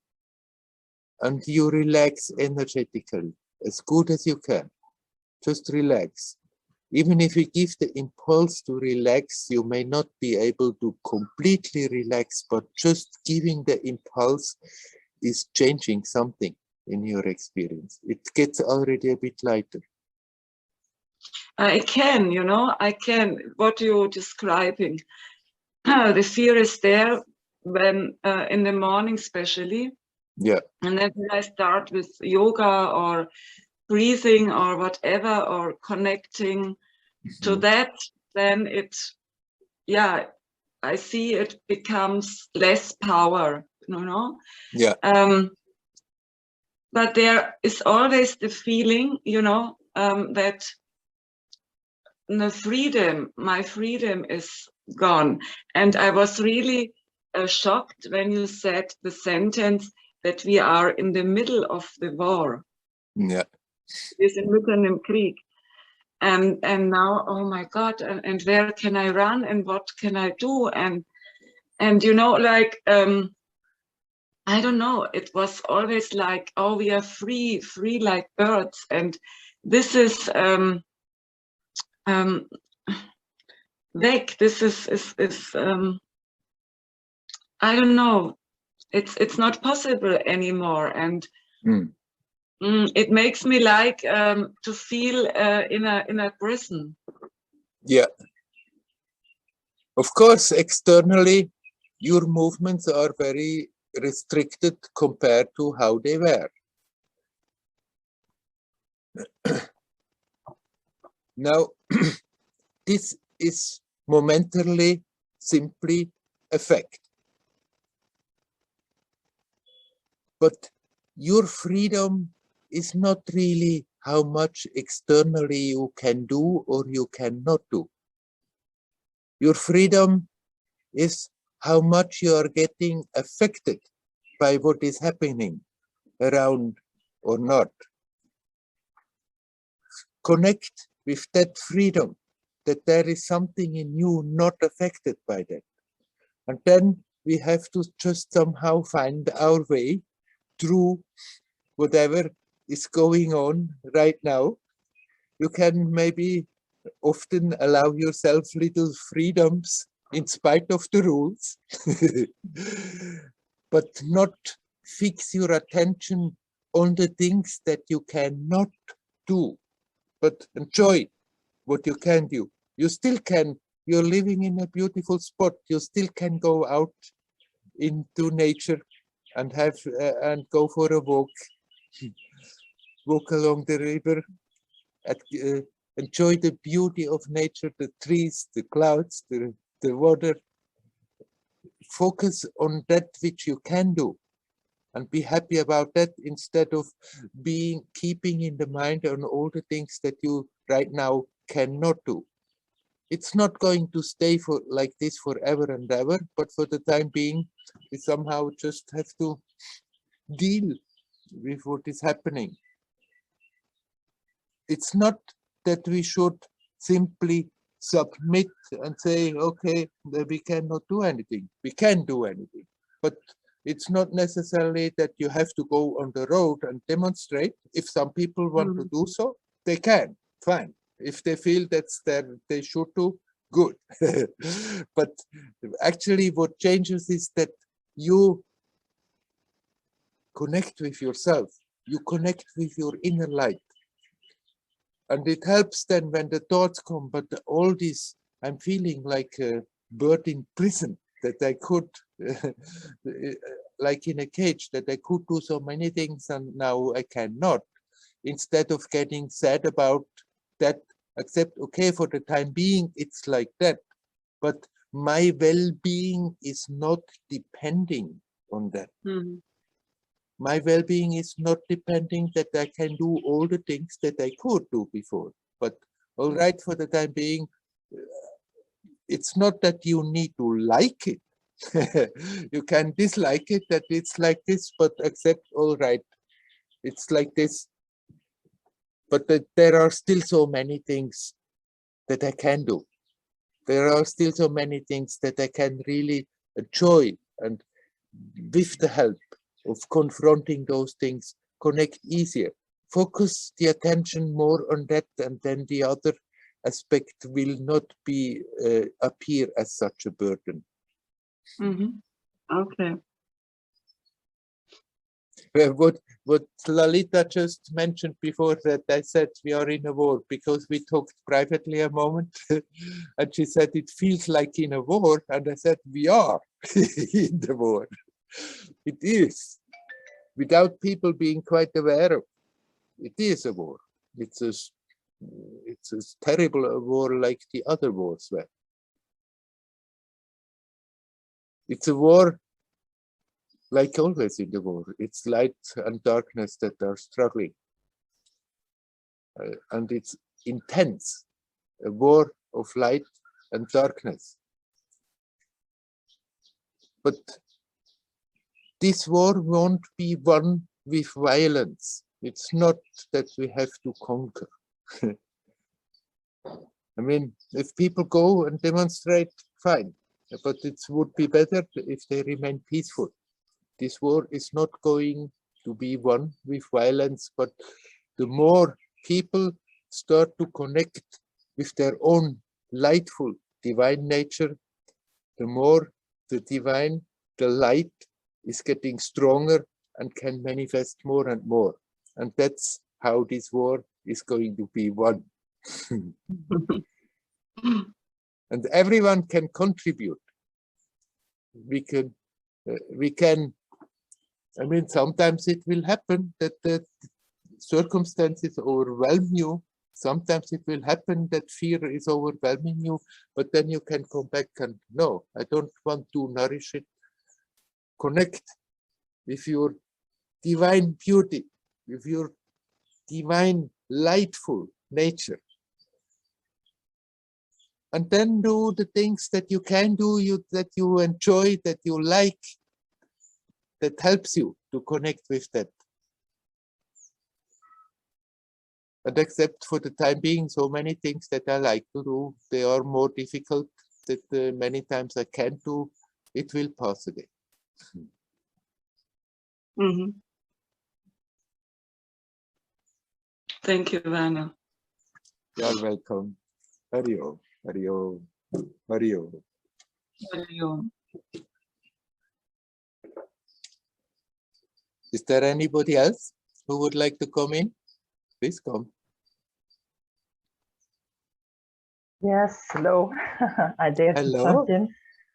And you relax energetically as good as you can. Just relax. Even if you give the impulse to relax, you may not be able to completely relax, but just giving the impulse is changing something in your experience. It gets already a bit lighter. I can, what you're describing. The fear is there when in the morning especially. Yeah. And then when I start with yoga or breathing or whatever, or connecting to that, then I see it becomes less power, Yeah. But there is always the feeling, that my freedom is gone. And I was really shocked when you said the sentence that we are in the middle of the war. Yeah. Wir sind mitten im Krieg. And now, oh my God, and where can I run and what can I do? And I don't know, it was always like, oh, we are free like birds. And this is weg. This is I don't know, it's not possible anymore. And it makes me like to feel in a prison. Yeah. Of course, externally, your movements are very restricted compared to how they were. Now, this is momentarily simply a fact. But your freedom is not really how much externally you can do or you cannot do. Your freedom is how much you are getting affected by what is happening around or not. Connect with that freedom, that there is something in you not affected by that. And then we have to just somehow find our way through whatever is going on right now. You can maybe often allow yourself little freedoms in spite of the rules, but not fix your attention on the things that you cannot do, but enjoy what you can do. You still can, you're living in a beautiful spot, you still can go out into nature and have and go for a walk, walk along the river, enjoy the beauty of nature, the trees, the clouds, the water. Focus on that which you can do and be happy about that, instead of keeping in the mind on all the things that you right now cannot do. It's not going to stay like this forever and ever, but for the time being, we somehow just have to deal with what is happening. It's not that we should simply submit and say, okay, we cannot do anything. We can do anything, but it's not necessarily that you have to go on the road and demonstrate. If some people want to do so, they can, fine. If they feel that's they should do, good. But actually what changes is that you connect with yourself, you connect with your inner light. And it helps then when the thoughts come, but all this, I'm feeling like a bird in prison, that I could, like in a cage, that I could do so many things and now I cannot. Instead of getting sad about that, accept, okay, for the time being, it's like that. But my well-being is not depending on that. My well-being is not depending that I can do all the things that I could do before. But all right, for the time being, it's not that you need to like it. You can dislike it, that it's like this, but accept, all right, it's like this. But there are still so many things that I can do. There are still so many things that I can really enjoy, and with the help of confronting those things, connect easier. Focus the attention more on that, and then the other aspect will not be appear as such a burden. Okay. What Lalita just mentioned before, that I said we are in a war, because we talked privately a moment and she said it feels like in a war, and I said we are in the war. It is, without people being quite aware of it is a war. It's as terrible a war like the other wars were. It's a war like always in the war. It's light and darkness that are struggling. And it's intense, a war of light and darkness. But this war won't be won with violence. It's not that we have to conquer. I mean, if people go and demonstrate, fine, but it would be better if they remain peaceful. This war is not going to be won with violence, but the more people start to connect with their own lightful divine nature, the more the divine, the light is getting stronger and can manifest more and more. And that's how this war is going to be won. And everyone can contribute. We can, I mean, sometimes it will happen that the circumstances overwhelm you. Sometimes it will happen that fear is overwhelming you, but then you can come back and, no, I don't want to nourish it. Connect with your divine beauty, with your divine lightful nature. And then do the things that you can do, that you enjoy, that you like, that helps you to connect with that. And except for the time being, so many things that I like to do, they are more difficult, that many times I can't do, it will pass again. Thank you, Werner. You're welcome. Hari Om, Hari Om, Hari Om. Hari Om. Is there anybody else who would like to come in? Please come. Yes, hello. I dare to Hello. jump in.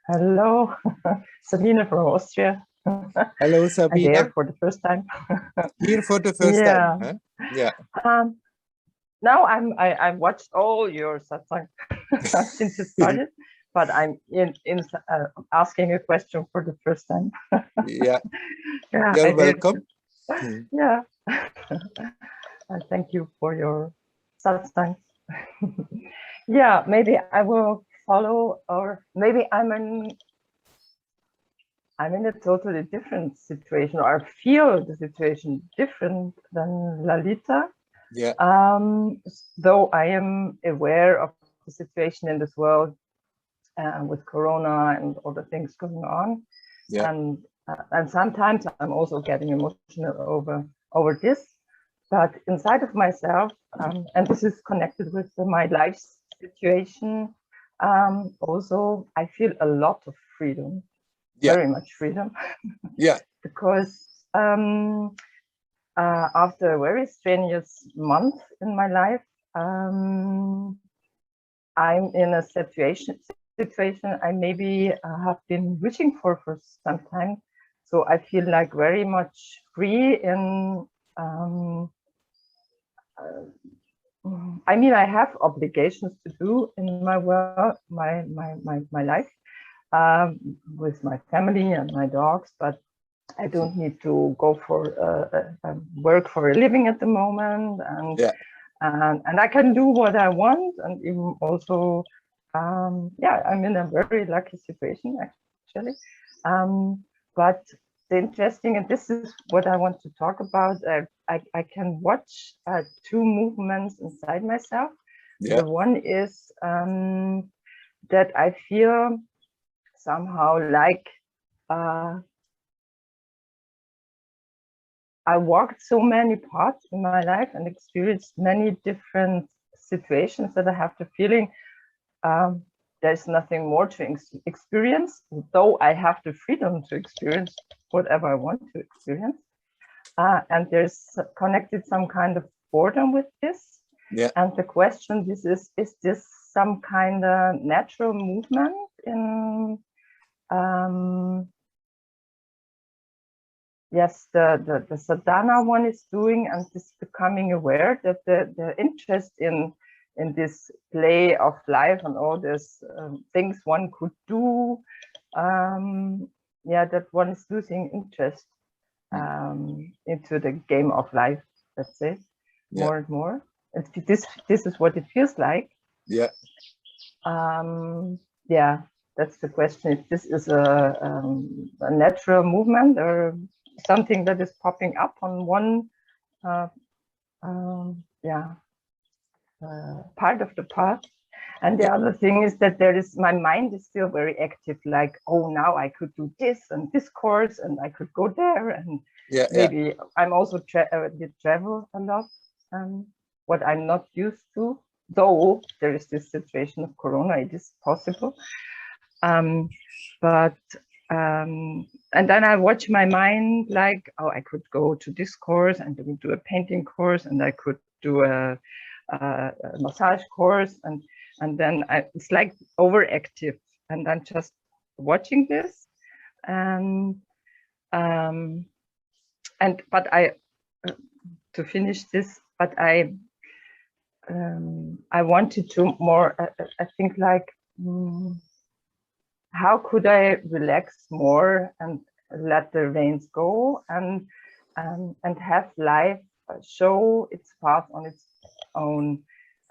Hello, Sabine from Austria. Hello, I Sabina. dare for the first time. Here for the first Yeah. time. Huh? Yeah. Now I've watched all your satsang since it started, but I'm asking a question for the first time. Yeah. Yeah, You're welcome. Yeah. And thank you for your satsang. Yeah, maybe I will follow, or maybe I'm in a totally different situation, or I feel the situation different than Lalita. Yeah. Though I am aware of the situation in this world with Corona and all the things going on. Yeah. And sometimes I'm also getting emotional over this. But inside of myself, and this is connected with my life situation, also I feel a lot of freedom, Yeah. very much freedom. Yeah. Because after a very strenuous month in my life, I'm in a situation I maybe have been wishing for some time. So I feel like very much free in. I mean, I have obligations to do in my work, my life, with my family and my dogs, but I don't need to go for work for a living at the moment, and Yeah. and I can do what I want, and even also, yeah, I'm in a very lucky situation actually. But the interesting, and this is what I want to talk about, I can watch two movements inside myself. Yeah. The one is that I feel somehow like I walked so many paths in my life and experienced many different situations that I have the feeling there's nothing more to experience, though I have the freedom to experience whatever I want to experience. And there's connected some kind of boredom with this. Yeah. And the question is this some kind of natural movement in yes, the sadhana one is doing, and this becoming aware that the interest in this play of life and all these things one could do, yeah, that one is losing interest into the game of life, let's say, more and more. And this is what it feels like. Yeah. Yeah, that's the question. If this is a natural movement or something that is popping up on one part of the path. And the other thing is that my mind is still very active, like, oh, now I could do this and this course, and I could go there, and maybe I'm also travel a lot, what I'm not used to, though there is this situation of Corona, it is possible. And then I watch my mind like, oh, I could go to this course and then do a painting course, and I could do a massage course, and then it's like overactive, and I'm just watching this, but I to finish this, but I wanted to more. I think like. How could I relax more and let the reins go and have life show its path on its own,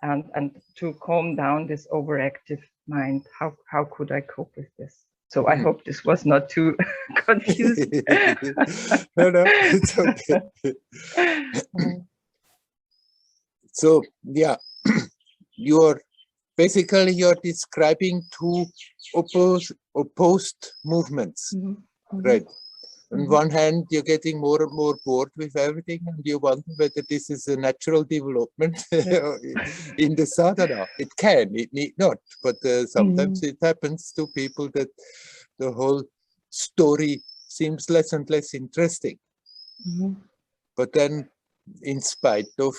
and to calm down this overactive mind? How could I cope with this? So I hope this was not too confusing. No, it's okay. So yeah, you're describing two opposed movements, right? On one hand, you're getting more and more bored with everything, and you wonder whether this is a natural development in the sadhana. It can, it need not, but sometimes it happens to people that the whole story seems less and less interesting. But then, in spite of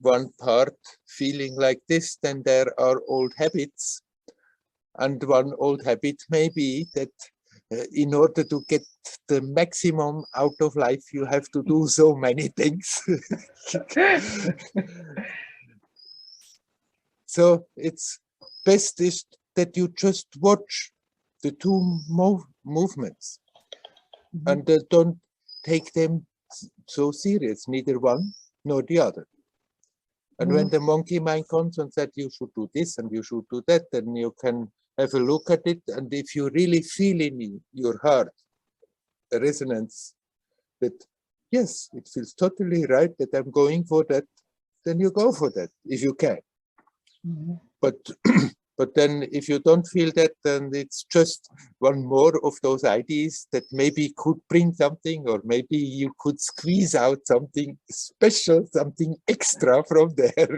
one part feeling like this, then there are old habits. And one old habit may be that in order to get the maximum out of life, you have to do so many things. So it's best is that you just watch the two movements and don't take them so serious, neither one nor the other. And when the monkey mind comes and said you should do this and you should do that, then you can have a look at it. And if you really feel in your heart a resonance that, yes, it feels totally right that I'm going for that, then you go for that if you can. But then if you don't feel that, then it's just one more of those ideas that maybe could bring something, or maybe you could squeeze out something special, something extra from there.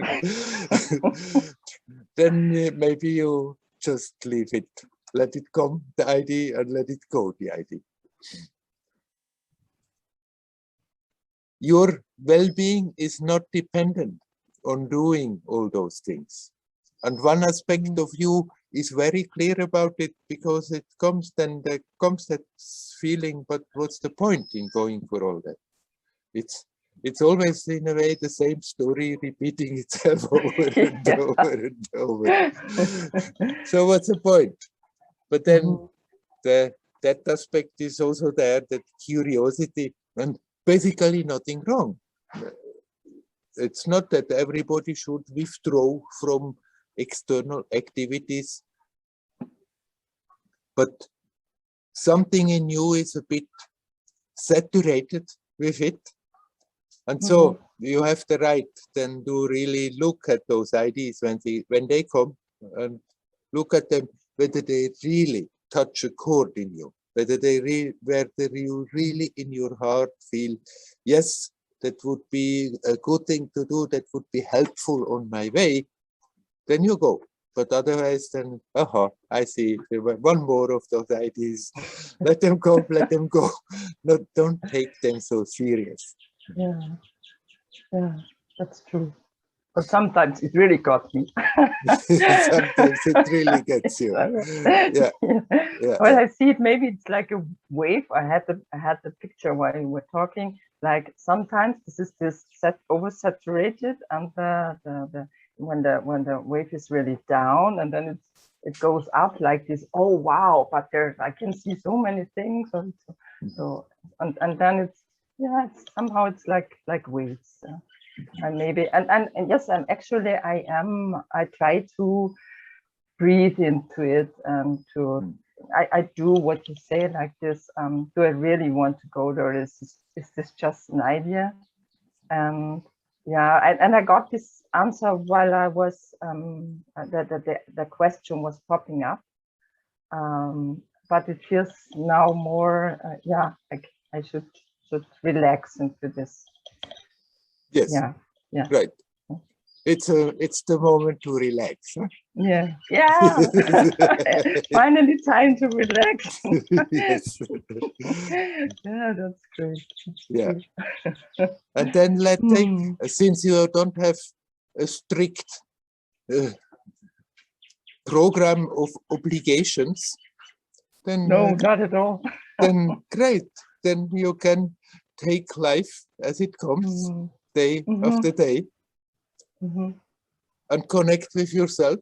Then maybe you just leave it, let it come, the idea, and let it go, the idea. Your well-being is not dependent on doing all those things. And one aspect of you is very clear about it, because it comes then, there comes that feeling, but what's the point in going for all that? It's always in a way the same story repeating itself over and over and over. So what's the point? But then that aspect is also there, that curiosity, and basically nothing wrong. It's not that everybody should withdraw from external activities, but something in you is a bit saturated with it. And so you have the right then to really look at those ideas when they come, and look at them, whether they really touch a chord in you, whether you really in your heart feel, yes, that would be a good thing to do, that would be helpful on my way, then you go. But otherwise, then, I see, there were one more of those ideas. Let them go, let them go. No, don't take them so serious. Yeah, that's true. But sometimes it really got me. Sometimes it really gets you. Yeah. Well, I see it. Maybe it's like a wave. I had the picture while you were talking. Like sometimes this is this oversaturated, and when the wave is really down, and then it goes up like this. Oh wow! But I can see so many things, and then it's somehow it's like waves. And maybe and yes, I try to breathe into it, and I do what you say, like this. Do I really want to go there? Is this just an idea? And I got this answer while I was the question was popping up, but it feels now more like I should relax into this. Yes. Yeah. Right. It's the moment to relax. Huh? Yeah. Finally, time to relax. Yes. Yeah, that's great. Yeah. And then let's take, since you don't have a strict program of obligations, then no, not at all. Then great. Then you can take life as it comes, day after day, and connect with yourself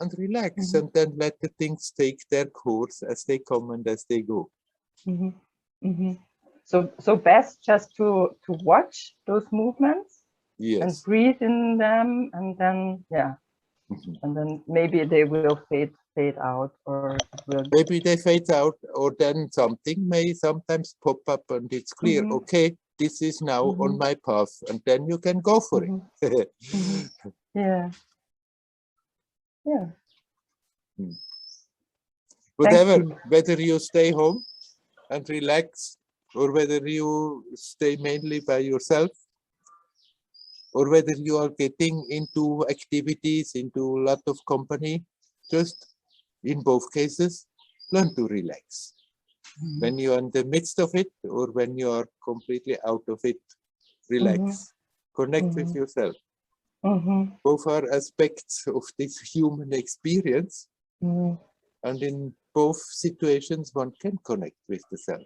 and relax, and then let the things take their course as they come and as they go. So best just to watch those movements, yes, and breathe in them, and then and then maybe they will fade out, or maybe they fade out, or then something may sometimes pop up and it's clear, okay, this is now on my path, and then you can go for it. Yeah. Whatever, whether you stay home and relax or whether you stay mainly by yourself, or whether you are getting into activities, into a lot of company, just in both cases, learn to relax. When you are in the midst of it, or when you are completely out of it, relax. Connect with yourself. Both are aspects of this human experience, and in both situations one can connect with the self.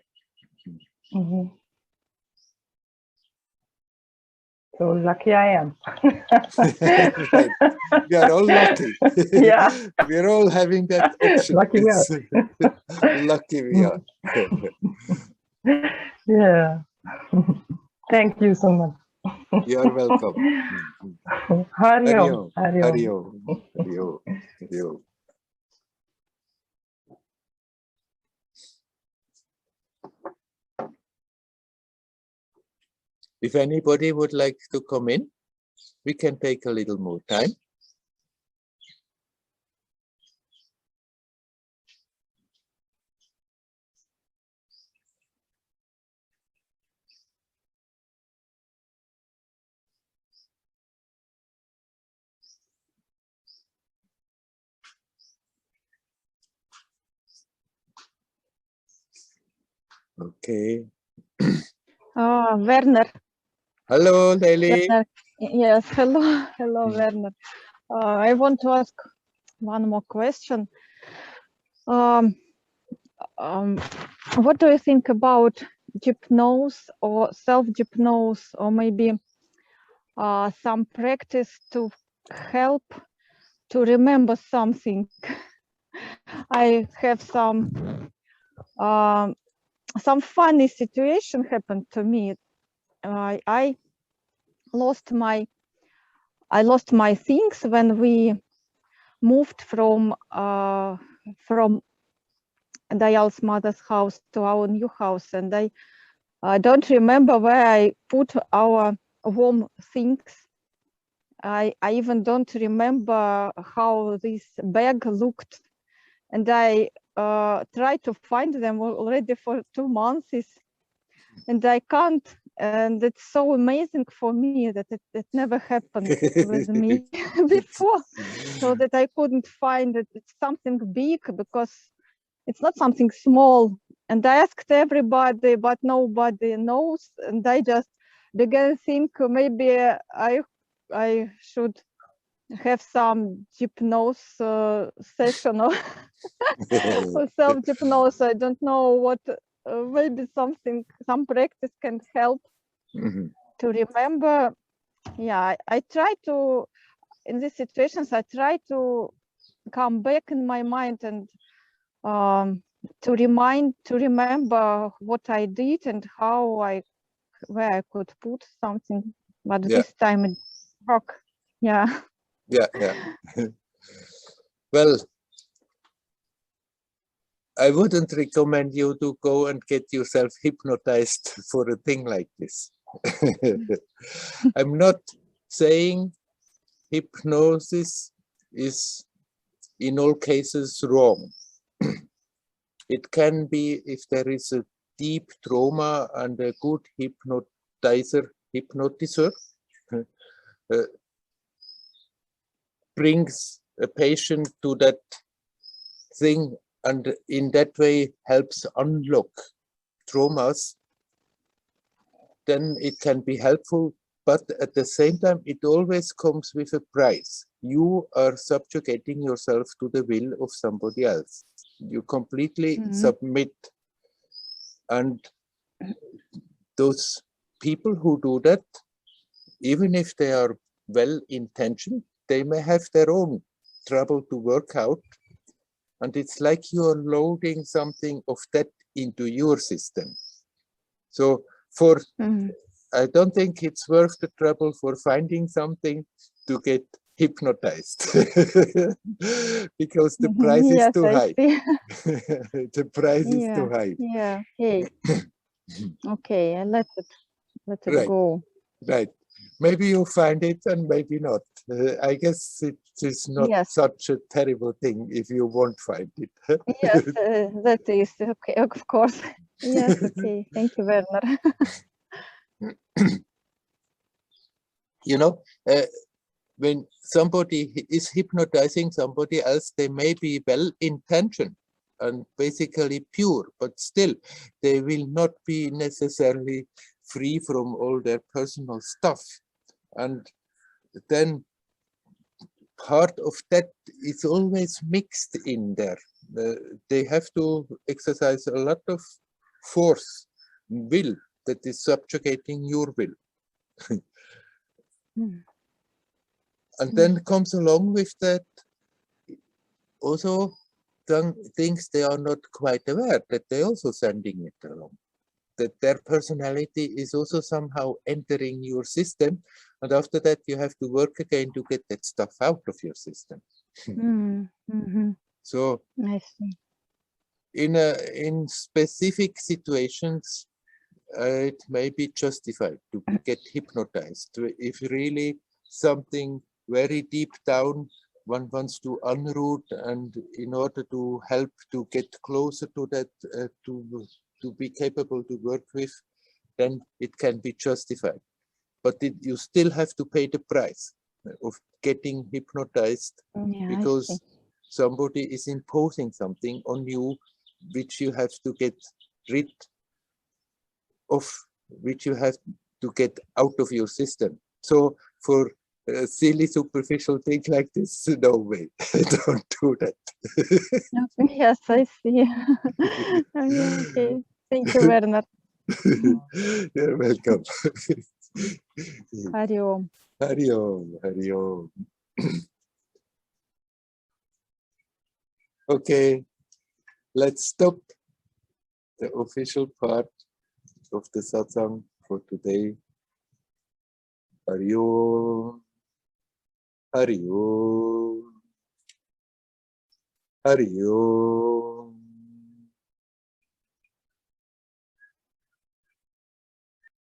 So lucky I am. Right. We are all lucky. Yeah. We are all having that option. Lucky we are. Lucky we are. Yeah. Thank you so much. You are welcome. Hari Hari Om. Om. Hari Hari Om. Om. Hari Om. Hari Om. If anybody would like to come in, we can take a little more time. Okay. Werner. Hello, Lely. Werner. Yes, hello, hello, Werner. I want to ask one more question. What do you think about hypnosis or self-hypnosis, or maybe some practice to help to remember something? I have some funny situation happened to me. I lost my things when we moved from Dayal's mother's house to our new house, and I don't remember where I put our warm things. I even don't remember how this bag looked, and I tried to find them already for 2 months, and I can't. And it's so amazing for me that it never happened with me before, so that I couldn't find it. It's something big, because it's not something small. And I asked everybody, but nobody knows. And I just began to think maybe I should have some hypnosis session or self-hypnosis. I don't know what, maybe some practice can help to remember. Yeah, I try to, in these situations, I try to come back in my mind and to remember what I did and where I could put something. But this time it broke. Yeah. Yeah. Well, I wouldn't recommend you to go and get yourself hypnotized for a thing like this. I'm not saying hypnosis is in all cases wrong. It can be if there is a deep trauma, and a good hypnotizer brings a patient to that thing, and in that way helps unlock traumas, then it can be helpful. But at the same time, it always comes with a price. You are subjugating yourself to the will of somebody else. You completely submit. And those people who do that, even if they are well-intentioned, they may have their own trouble to work out. And it's like you are loading something of that into your system. So I don't think it's worth the trouble for finding something to get hypnotized because the price is too high. The price is too high. Yeah. Okay, let it go. Right. Maybe you'll find it and maybe not. I guess it is not such a terrible thing if you won't find it. Yes, that is okay, of course. Yes, okay. Thank you, Werner. You know, when somebody is hypnotizing somebody else, they may be well-intentioned and basically pure, but still they will not be necessarily free from all their personal stuff. And then part of that is always mixed in there. They have to exercise a lot of force, will, that is subjugating your will. And then comes along with that also things they are not quite aware that they're also sending it along. That their personality is also somehow entering your system, and after that you have to work again to get that stuff out of your system. So I see. in specific situations, it may be justified to get hypnotized. If really something very deep down one wants to unroot, and in order to help to get closer to that, to be capable to work with, then it can be justified. But you still have to pay the price of getting hypnotized, because somebody is imposing something on you which you have to get rid of, which you have to get out of your system. So for a silly superficial thing like this, no way, don't do that. Yes, I see. Okay, thank you, Werner. You're welcome. Hari Om. Hari Om, Hari Om. Okay, let's stop the official part of the satsang for today. Hari Om, Hari Om, Hari Om.